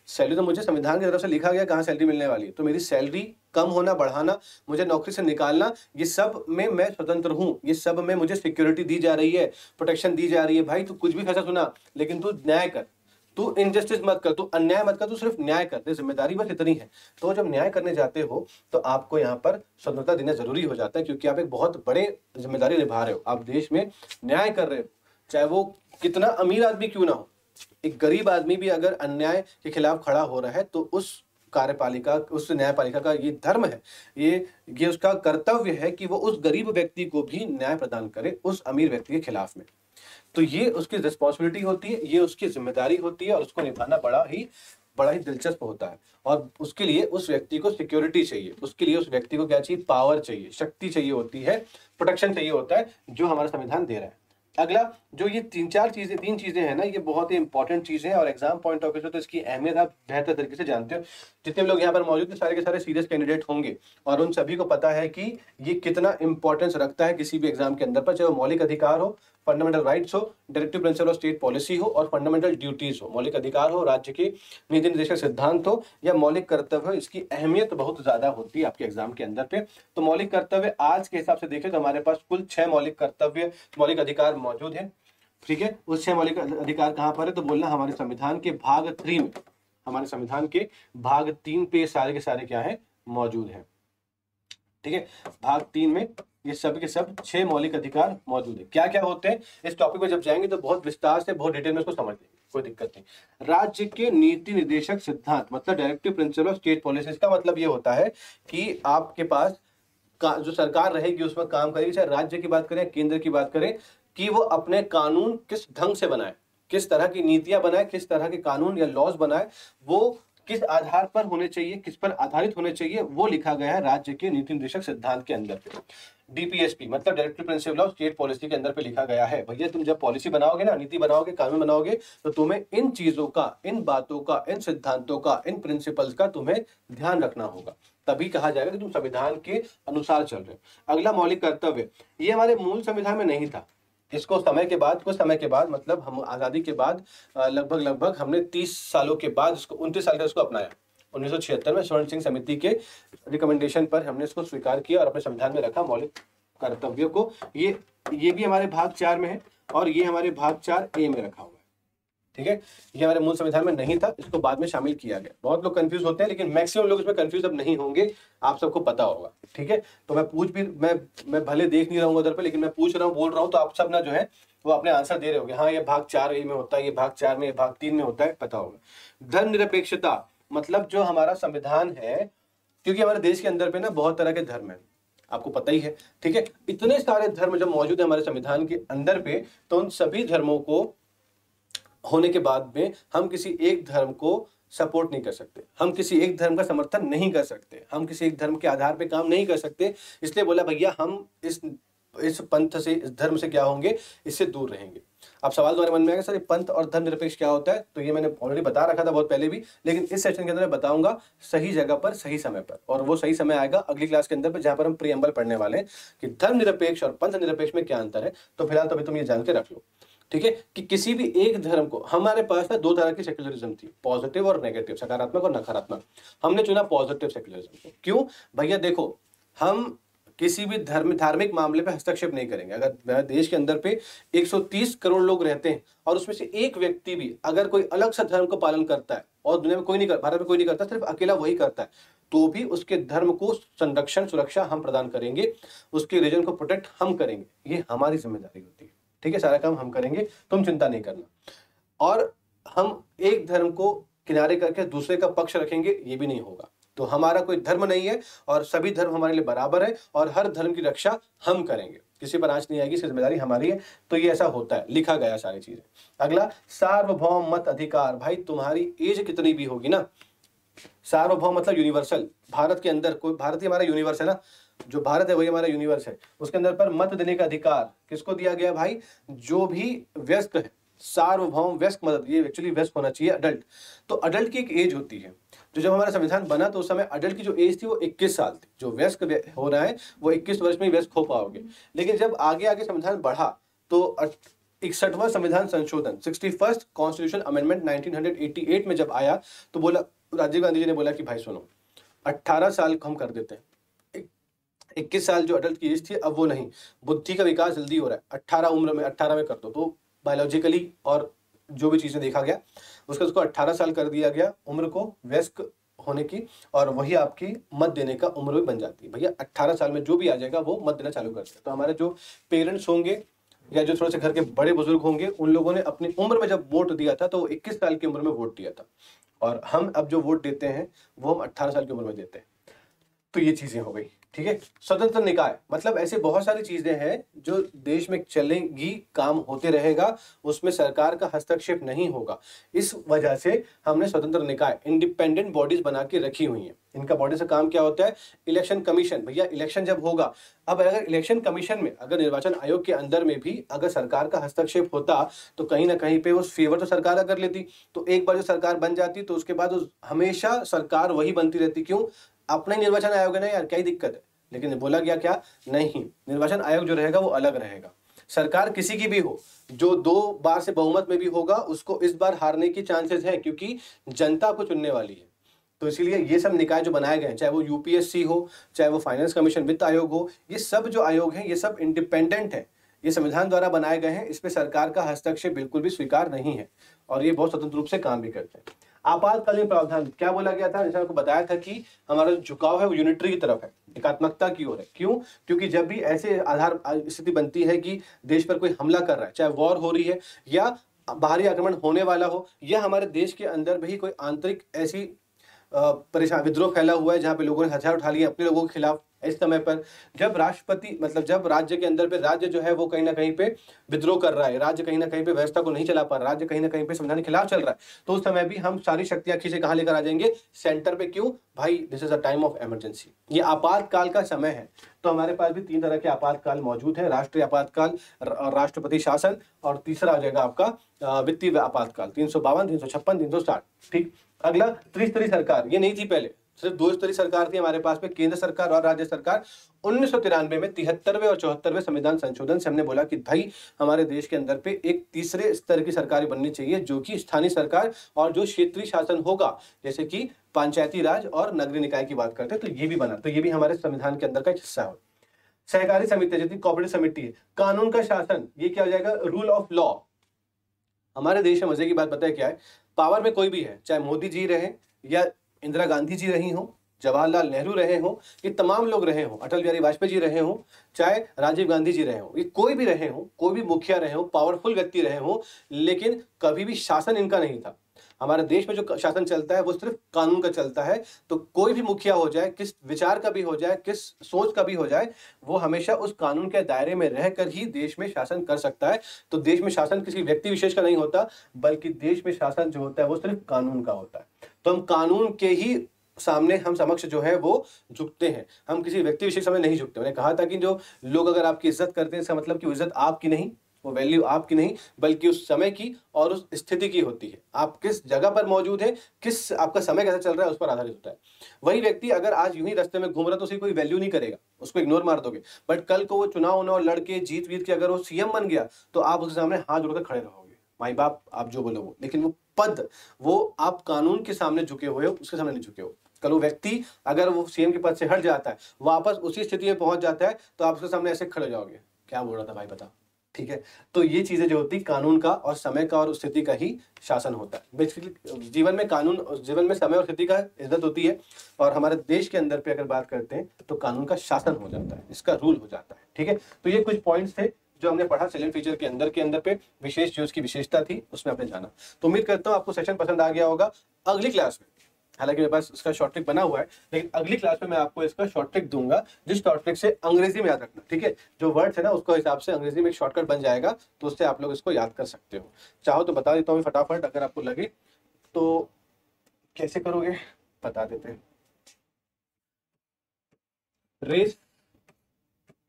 सैलरी तो मुझे संविधान की तरफ से लिखा गया कहाँ सैलरी मिलने वाली है, तो मेरी सैलरी कम होना, बढ़ाना, मुझे नौकरी से निकालना, ये सब में मैं स्वतंत्र हूँ, ये सब में मुझे सिक्योरिटी दी जा रही है, प्रोटेक्शन दी जा रही है। भाई तू कुछ भी फैसला सुना, लेकिन तू न्याय कर, तू इनजस्टिस मत कर, तू अन्याय मत कर, तू सिर्फ न्याय कर, तेरी जिम्मेदारी बस इतनी है। तो जब न्याय करने जाते हो तो आपको यहाँ पर स्वतंत्रता देना जरूरी हो जाता है, क्योंकि आप एक बहुत बड़े जिम्मेदारी निभा रहे हो, आप देश में न्याय कर रहे हो, चाहे वो कितना अमीर आदमी क्यों ना हो। एक गरीब आदमी भी अगर अन्याय के खिलाफ खड़ा हो रहा है तो उस कार्यपालिका, उस न्यायपालिका का ये धर्म है, ये उसका कर्तव्य है कि वो उस गरीब व्यक्ति को भी न्याय प्रदान करे उस अमीर व्यक्ति के खिलाफ में। तो ये उसकी रिस्पॉन्सिबिलिटी होती है, ये उसकी जिम्मेदारी होती है, और उसको निभाना बड़ा ही दिलचस्प होता है। और उसके लिए उस व्यक्ति को सिक्योरिटी चाहिए, उसके लिए उस व्यक्ति को क्या चाहिए, पावर चाहिए, शक्ति चाहिए होती है, प्रोटेक्शन चाहिए होता है, जो हमारा संविधान दे रहा है। अगला जो ये तीन चीजें हैं ना, ये बहुत ही इंपॉर्टेंट चीजें हैं, और एग्जाम पॉइंट ऑफ व्यू से तो इसकी अहमियत आप बेहतर तरीके से जानते हो। जितने लोग यहाँ पर मौजूद हैं सारे के सारे सीरियस कैंडिडेट होंगे, और उन सभी को पता है कि ये कितना इंपॉर्टेंस रखता है किसी भी एग्जाम के अंदर पर, चाहे वो मौलिक अधिकार हो, फंडामेंटल राइट्स हो, directive principle of state policy हो, और फंडामेंटल ड्यूटीज हो। मौलिक अधिकार हो, राज्य के नीति निर्देशक सिद्धांत हो, या मौलिक कर्तव्य हो, इसकी अहमियत बहुत ज्यादा होती है आपके एग्जाम के अंदर पे। तो मौलिक कर्तव्य आज के हिसाब से देखें तो हमारे पास कुल 6 मौलिक कर्तव्य, मौलिक अधिकार मौजूद है। ठीक है, उस 6 मौलिक अधिकार कहाँ पर है, तो बोलना हमारे संविधान के भाग 3 में, हमारे संविधान के भाग 3 पे सारे के सारे क्या है, मौजूद है। ठीक है, भाग 3 में ये सब के सब 6 मौलिक अधिकार मौजूद है। क्या क्या होते हैं, इस टॉपिक में जब जाएंगे तो बहुत विस्तार से, बहुत डिटेल में इसको समझ लेंगे, कोई दिक्कत नहीं। राज्य के नीति निर्देशक सिद्धांत मतलब directive principle of state policy, इसका मतलब ये होता है कि आपके पास जो सरकार रहेगी उसमें काम करेगी, चाहे राज्य की बात करें, केंद्र की बात करें, कि वो अपने कानून किस ढंग से बनाए, किस तरह की नीतियां बनाए, किस तरह के कानून या लॉज बनाए, वो किस आधार पर होने चाहिए, किस पर आधारित होने चाहिए, वो लिखा गया है राज्य के नीति निर्देशक सिद्धांत के अंदर पे। डीपीएसपी मतलब directive principle of state policy के अंदर पे लिखा गया है, भैया तुम जब पॉलिसी बनाओगे ना, नीति बनाओगे, कानून बनाओगे, तो तुम्हें इन चीजों का, इन बातों का, इन सिद्धांतों का, इन प्रिंसिपल्स का तुम्हें ध्यान रखना होगा, तभी कहा जाएगा कि तुम संविधान के अनुसार चल रहे हो। अगला मौलिक कर्तव्य, ये हमारे मूल संविधान में नहीं था, इसको कुछ समय के बाद मतलब हम आज़ादी के बाद लगभग हमने 30 सालों के बाद इसको 29 साल का इसको अपनाया। 1976 में स्वर्ण सिंह समिति के रिकमेंडेशन पर हमने इसको स्वीकार किया और अपने संविधान में रखा मौलिक कर्तव्यों को। ये भी हमारे भाग 4 में है, और ये हमारे भाग 4A में रखा हुआ है। ठीक है, ये हमारे मूल संविधान में नहीं था, इसको बाद में शामिल किया गया। बहुत लोग कंफ्यूज होते हैं, लेकिन मैक्सिमम लोग इसमें कंफ्यूज अब नहीं होंगे, आप सबको पता होगा। ठीक है, तो मैं भले देख नहीं रहा हूँ उधर पे, लेकिन मैं पूछ रहा हूँ, बोल रहा हूँ, तो आप सब ना जो है वो अपने आंसर दे रहे होंगे, हाँ ये भाग 4A में होता है, ये भाग 4 में, ये भाग 3 में होता है, पता होगा। धर्मनिरपेक्षता मतलब जो हमारा संविधान है, क्योंकि हमारे देश के अंदर पे ना बहुत तरह के धर्म है, आपको पता ही है। ठीक है, इतने सारे धर्म जब मौजूद है हमारे संविधान के अंदर पे, तो उन सभी धर्मों को होने के बाद में हम किसी एक धर्म को सपोर्ट नहीं कर सकते, हम किसी एक धर्म का समर्थन नहीं कर सकते, हम किसी एक धर्म के आधार पे काम नहीं कर सकते। इसलिए बोला भैया हम इस पंथ से, इस धर्म से क्या होंगे, इससे दूर रहेंगे। अब सवाल तुम्हारे मन में आएगा सर ये पंथ और धर्मनिरपेक्ष क्या होता है, तो ये मैंने ऑलरेडी बता रखा था बहुत पहले भी, लेकिन इस सेशन के अंदर मैं बताऊंगा सही जगह पर सही समय पर, और वो सही समय आएगा अगली क्लास के अंदर पर, जहां पर हम प्रीएम्बल पढ़ने वाले हैं कि धर्मनिरपेक्ष और पंथ निरपेक्ष में क्या अंतर है। तो फिलहाल तो अभी तुम ये जान के रख लो। ठीक है, कि किसी भी एक धर्म को, हमारे पास ना 2 तरह की सेक्युलरिज्म थी, पॉजिटिव और नेगेटिव, सकारात्मक और नकारात्मक। हमने चुना पॉजिटिव सेक्युलरिज्म को। क्यों भैया, देखो हम किसी भी धार्मिक मामले पे हस्तक्षेप नहीं करेंगे। अगर देश के अंदर पे 130 करोड़ लोग रहते हैं और उसमें से एक व्यक्ति भी अगर कोई अलग सा धर्म को पालन करता है और दुनिया में कोई नहीं कर, भारत में कोई नहीं करता, सिर्फ अकेला वही करता है, तो भी उसके धर्म को संरक्षण सुरक्षा हम प्रदान करेंगे, उसके रीजन को प्रोटेक्ट हम करेंगे। ये हमारी जिम्मेदारी होती है, ठीक है। सारा काम हम करेंगे, तुम चिंता नहीं करना। और हम एक धर्म को किनारे करके दूसरे का पक्ष रखेंगे, ये भी नहीं होगा। तो हमारा कोई धर्म नहीं है और सभी धर्म हमारे लिए बराबर है और हर धर्म की रक्षा हम करेंगे, किसी पर आंच नहीं आएगी, इसकी जिम्मेदारी हमारी है। तो ये ऐसा होता है, लिखा गया सारी चीजें। अगला, सार्वभौम मत अधिकार। भाई तुम्हारी एज कितनी भी होगी ना, सार्वभौम मतलब यूनिवर्सल, भारत के अंदर कोई, भारत ही हमारा यूनिवर्स है ना, जो भारत है वही हमारा यूनिवर्स है, उसके अंदर पर मत देने का अधिकार किसको दिया गया भाई? जो भी वयस्क है, सार्वभौम वयस्क मत, ये एक्चुअली वयस्क होना चाहिए, अडल्ट। तो अडल्ट की एक एज होती है, जो जब हमारा संविधान बना तो उस समय अडल्ट की जो एज थी वो 21 साल थी। जो वयस्क हो रहा है वो 21 वर्ष में ही वयस्क हो पाओगे। लेकिन जब आगे आगे संविधान बढ़ा तो 61वां संविधान संशोधन, 61st कॉन्स्टिट्यूशन अमेंडमेंट 1988 में जब आया तो बोला, राजीव गांधी जी ने बोला कि भाई सुनो, 18 साल हम कर देते हैं, 21 साल जो अडल्ट की एज थी अब वो नहीं, बुद्धि का विकास जल्दी हो रहा है, 18 में कर दो। तो बायोलॉजिकली और जो भी चीजें देखा गया उसको 18 साल कर दिया गया उम्र को वयस्क होने की, और वही आपकी मत देने का उम्र भी बन जाती है। भैया 18 साल में जो भी आ जाएगा वो मत देना चालू करते हैं। तो हमारे जो पेरेंट्स होंगे या जो थोड़े से घर के बड़े बुजुर्ग होंगे, उन लोगों ने अपनी उम्र में जब वोट दिया था तो वो 21 साल की उम्र में वोट दिया था, और हम अब जो वोट देते हैं वो हम 18 साल की उम्र में देते हैं। तो ये चीजें हो गई, ठीक है। स्वतंत्र निकाय मतलब ऐसे बहुत सारी चीजें हैं जो देश में चलेंगी, काम होते रहेगा, उसमें सरकार का हस्तक्षेप नहीं होगा। इस वजह से हमने स्वतंत्र निकाय, इंडिपेंडेंट बॉडीज बना के रखी हुई हैं। इनका बॉडी से काम क्या होता है? Election commission. भैया इलेक्शन जब होगा, अब अगर इलेक्शन कमीशन में, अगर निर्वाचन आयोग के अंदर में भी अगर सरकार का हस्तक्षेप होता तो कहीं ना कहीं पे उस फेवर तो सरकार कर लेती। तो एक बार जो सरकार बन जाती तो उसके बाद हमेशा सरकार वही बनती रहती। क्यों? अपना ही निर्वाचन आयोग है ना यार, क्या ही दिक्कत है। लेकिन बोला गया क्या? नहीं, निर्वाचन आयोग जो रहेगा वो अलग रहेगा। सरकार किसी की भी हो, जो 2 बार से बहुमत में भी होगा, उसको इस बार हारने की चांसेस है, क्योंकि जनता को चुनने वाली है। तो इसीलिए ये सब निकाय जो बनाए गए हैं, चाहे वो यूपीएससी हो, चाहे वो फाइनेंस कमीशन, वित्त आयोग हो, ये सब जो आयोग हैं ये सब इंडिपेंडेंट है, ये संविधान द्वारा बनाए गए हैं। इसमें सरकार का हस्तक्षेप बिल्कुल भी स्वीकार नहीं है और ये बहुत स्वतंत्र रूप से काम भी करते हैं। आपातकालीन प्रावधान क्या बोला गया था? जैसे आपको बताया था कि हमारा जो झुकाव है वो यूनिटरी की तरफ है, एकात्मकता की ओर है। क्यों? क्योंकि जब भी ऐसे आधार स्थिति बनती है कि देश पर कोई हमला कर रहा है, चाहे वॉर हो रही है या बाहरी आक्रमण होने वाला हो, या हमारे देश के अंदर भी कोई आंतरिक ऐसी परेशान विद्रोह फैला हुआ है जहां पे लोगों ने हथियार उठा लिए अपने लोगों के खिलाफ, इस समय पर जब राष्ट्रपति मतलब जब राज्य के अंदर पे राज्य जो है वो कहीं ना कहीं पे विद्रोह कर रहा है, राज्य कहीं ना कहीं पे व्यवस्था को नहीं चला पा रहा, राज्य कहीं ना कहीं पे संविधान के खिलाफ चल रहा है, तो उस समय भी हम सारी शक्तियां खींचे कहां लेकर आ जाएंगे? सेंटर पे। क्यों भाई? This is a time of emergency, ये आपातकाल का समय है। तो हमारे पास भी 3 तरह के आपातकाल मौजूद है, राष्ट्रीय आपातकाल, राष्ट्रपति शासन, और तीसरा आ जाएगा आपका वित्तीय आपातकाल, 352, 356, 360। ठीक। अगला, त्रिस्तरीय सरकार। ये नहीं थी पहले, सिर्फ 2 स्तरीय सरकार थी हमारे पास में, केंद्र सरकार और राज्य सरकार। 1993 में 73वें और 74वें संविधान संशोधन से हमने बोला कि भाई हमारे देश के अंदर पे एक तीसरे स्तर की सरकार बननी चाहिए, जो कि स्थानीय सरकार और जो क्षेत्रीय शासन होगा, जैसे कि पंचायती राज और नगरीय निकाय की बात करते हैं, तो ये भी बना। तो ये भी हमारे संविधान के अंदर का एक हिस्सा है। सहकारी समिति, जितनी कोऑपरेटिव समिति है, कानून का शासन, ये क्या हो जाएगा? Rule of law. हमारे देश में मजे की बात पता है क्या है? पावर में कोई भी है, चाहे मोदी जी रहे या इंदिरा गांधी जी रही हो, जवाहरलाल नेहरू रहे हो, ये तमाम लोग रहे हो, अटल बिहारी वाजपेयी जी रहे हो, चाहे राजीव गांधी जी रहे हो, ये कोई भी रहे हो, कोई भी मुखिया रहे हो, पावरफुल व्यक्ति रहे हो, लेकिन कभी भी शासन इनका नहीं था। हमारे देश में जो शासन चलता है वो सिर्फ कानून का चलता है। तो कोई भी मुखिया हो जाए, किस विचार का भी हो जाए, किस सोच का भी हो जाए, वो हमेशा उस कानून के दायरे में रहकर ही देश में शासन कर सकता है। तो देश में शासन किसी व्यक्ति विशेष का नहीं होता, बल्कि देश में शासन जो होता है वो सिर्फ कानून का होता है। तो हम कानून के ही सामने, हम समक्ष जो है वो झुकते हैं, हम किसी व्यक्ति विशेष सामने नहीं झुकते। मैंने कहा था कि जो लोग अगर आपकी इज्जत करते हैं, इसका मतलब कि वो इज्जत आपकी नहीं, वो वैल्यू आपकी नहीं, बल्कि उस समय की और उस स्थिति की होती है। आप किस जगह पर मौजूद है, किस आपका समय कैसा चल रहा है, उस पर आधारित होता है। वही व्यक्ति अगर आज यूं ही रास्ते में घूम रहा तो उसकी कोई वैल्यू नहीं करेगा, उसको इग्नोर मार दोगे। बट कल को वो चुनाव लड़के जीत वीत के अगर वो सीएम बन गया तो आप उसके सामने हाथ जोड़कर खड़े रहोगे, माई बाप आप जो बोलो वो। लेकिन वो पद, वो आप कानून के सामने झुके हुए हो, उसके सामने नहीं झुके हो। कल वो व्यक्ति अगर वो सीएम के पद से हट जाता है, वापस उसी स्थिति में पहुंच जाता है, तो आप उसके सामने ऐसे खड़े हो जाओगे, क्या बोल रहा था भाई बता। ठीक है, तो ये चीजें जो होती कानून का और समय का और उस स्थिति का ही शासन होता है। बेसिकली जीवन में कानून, जीवन में समय और स्थिति का इज्जत होती है, और हमारे देश के अंदर पे अगर बात करते हैं तो कानून का शासन हो जाता है, इसका रूल हो जाता है। ठीक है, तो ये कुछ पॉइंट्स थे जो हमने पढ़ा सेलेंट फीचर के अंदर पे विशेष जो उसकी विशेषता थी उसमें आपने जाना। तो उम्मीद करता हूँ आपको सेशन पसंद आ गया होगा। अगली क्लास में, हालांकि मेरे पास इसका शॉर्ट ट्रिक बना हुआ है, लेकिन अगली क्लास में मैं आपको इसका शॉर्ट ट्रिक दूंगा, जिस शॉर्ट ट्रिक से अंग्रेजी में याद रखना। ठीक है, जो वर्ड्स है ना उसको हिसाब से अंग्रेजी में एक शॉर्टकट बन जाएगा, तो उससे आप लोग इसको याद कर सकते हो। चाहो तो बता देता हूँ फटाफट, अगर आपको लगे तो। कैसे करोगे बता देते हैं। रेस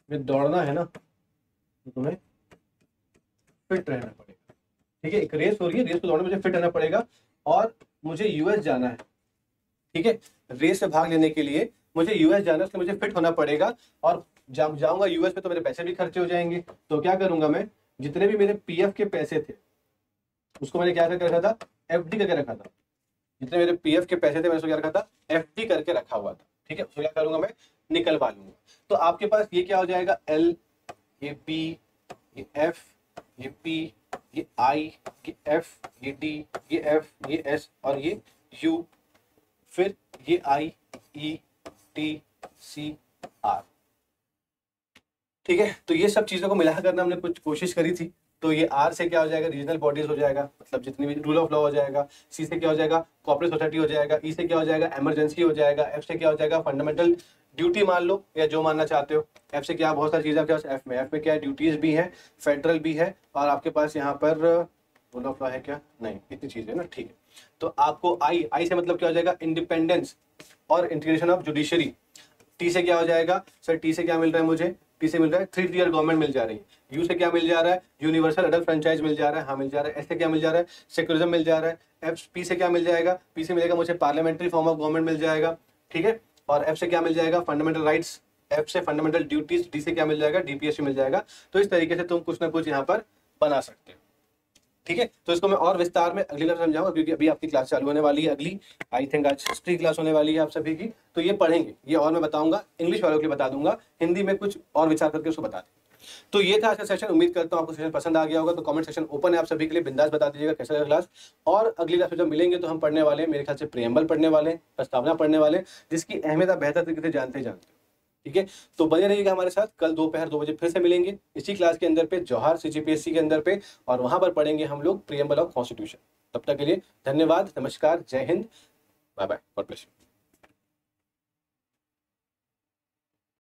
में दौड़ना है ना, तो तुम्हें फिट रहना पड़ेगा। ठीक है, एक रेस हो रही है, रेस को दौड़ने में मुझे फिट रहना पड़ेगा, और मुझे यूएस जाना है। ठीक है, रेस में भाग लेने के लिए मुझे यूएस जाना है, उसके मुझे फिट होना पड़ेगा, और जब जाऊंगा यूएस में तो मेरे पैसे भी खर्चे हो जाएंगे। तो क्या करूंगा मैं, जितने भी मेरे पीएफ के पैसे थे उसको मैंने क्या करके रखा था, एफडी करके रखा था। जितने मेरे पीएफ के पैसे थे मैंने उसको क्या रखा था, एफडी करके रखा हुआ था। ठीक है, उसको क्या करूंगा मैं, निकलवा लूंगा। तो आपके पास ये क्या हो जाएगा, एल, ये पी, ये एफ, ये पी, ये आई, ये एफ, ये डी, ये एफ, ये एस, और ये यू, फिर ये आई, ई, टी, सी, आर। ठीक है, तो ये सब चीजों को मिला करना हमने कुछ कोशिश करी थी। तो ये आर से क्या हो जाएगा, रीजनल बॉडीज हो जाएगा, मतलब जितनी भी रूल ऑफ लॉ हो जाएगा। सी से क्या हो जाएगा, कॉर्पोरेट सोसाइटी हो जाएगा। ई से क्या हो जाएगा, इमरजेंसी हो जाएगा। एफ से क्या हो जाएगा, फंडामेंटल ड्यूटी मान लो, या जो मानना चाहते हो। एफ से क्या, बहुत सारी चीजें आपके पास एफ में क्या है, ड्यूटीज भी है, फेडरल भी है, और आपके पास यहाँ पर रूल ऑफ लॉ है क्या, नहीं, इतनी चीजें ना। ठीक है, तो आपको आई से मतलब क्या हो जाएगा, इंडिपेंडेंस और इंटीग्रेशन ऑफ जुडिशरी। टी से क्या हो जाएगा, सर टी से क्या मिल रहा है मुझे, टी से मिल रहा है 3 ईयर गवर्नमेंट मिल जा रही है। यू से क्या मिल जा रहा है, यूनिवर्सल अडल्ट फ्रेंचाइज मिल जा रहा है, हाँ मिल जा रहा है। एस से क्या मिल जा रहा है, सेक्युलरिज्म मिल जा रहा है। एफ, पी से क्या मिल जाएगा, पी से मिलेगा मुझे पार्लियामेंट्री फॉर्म ऑफ गवर्नमेंट मिल जाएगा। ठीक है, और एफ से क्या मिल जाएगा, फंडामेंटल राइट्स। एफ से फंडामेंटल ड्यूटीज। डी से क्या मिल जाएगा, डीपीएससी मिल जाएगा। तो इस तरीके से तुम कुछ ना कुछ यहाँ पर बना सकते हो। ठीक है, तो इसको मैं और विस्तार में अगली क्लास में समझाऊंगा, क्योंकि अभी आपकी क्लास चालू होने वाली है अगली, आई थिंक आज हिस्ट्री क्लास होने वाली है आप सभी की। तो ये पढ़ेंगे, ये और मैं बताऊंगा, इंग्लिश वालों के लिए बता दूंगा, हिंदी में कुछ और विचार करके उसको बता दें। तो ये था आज का सेशन। उम्मीद करता हूँ आपको सेशन पसंद आ गया होगा। तो कमेंट सेक्शन ओपन है आप सभी के लिए, बिंदास बता दीजिएगा कैसा लगा क्लास। और अगली क्लास में जब मिलेंगे तो हम पढ़ने वाले हैं, मेरे ख्याल से प्रियम्बल पढ़ने वाले, प्रस्तावना पढ़ने वाले, जिसकी अहमियत आप बेहतर तरीके से जानते हैं। ठीक है, तो बने रहिएगा हमारे साथ। कल दोपहर 2 बजे फिर से मिलेंगे इसी क्लास के अंदर पे, जौहर सीजीपीएससी के अंदर पे, और वहां पर पढ़ेंगे हम लोग प्रियम्बल ऑफ कॉन्स्टिट्यूशन। तब तक के लिए धन्यवाद, नमस्कार, जय Hind, bye bye, God bless you.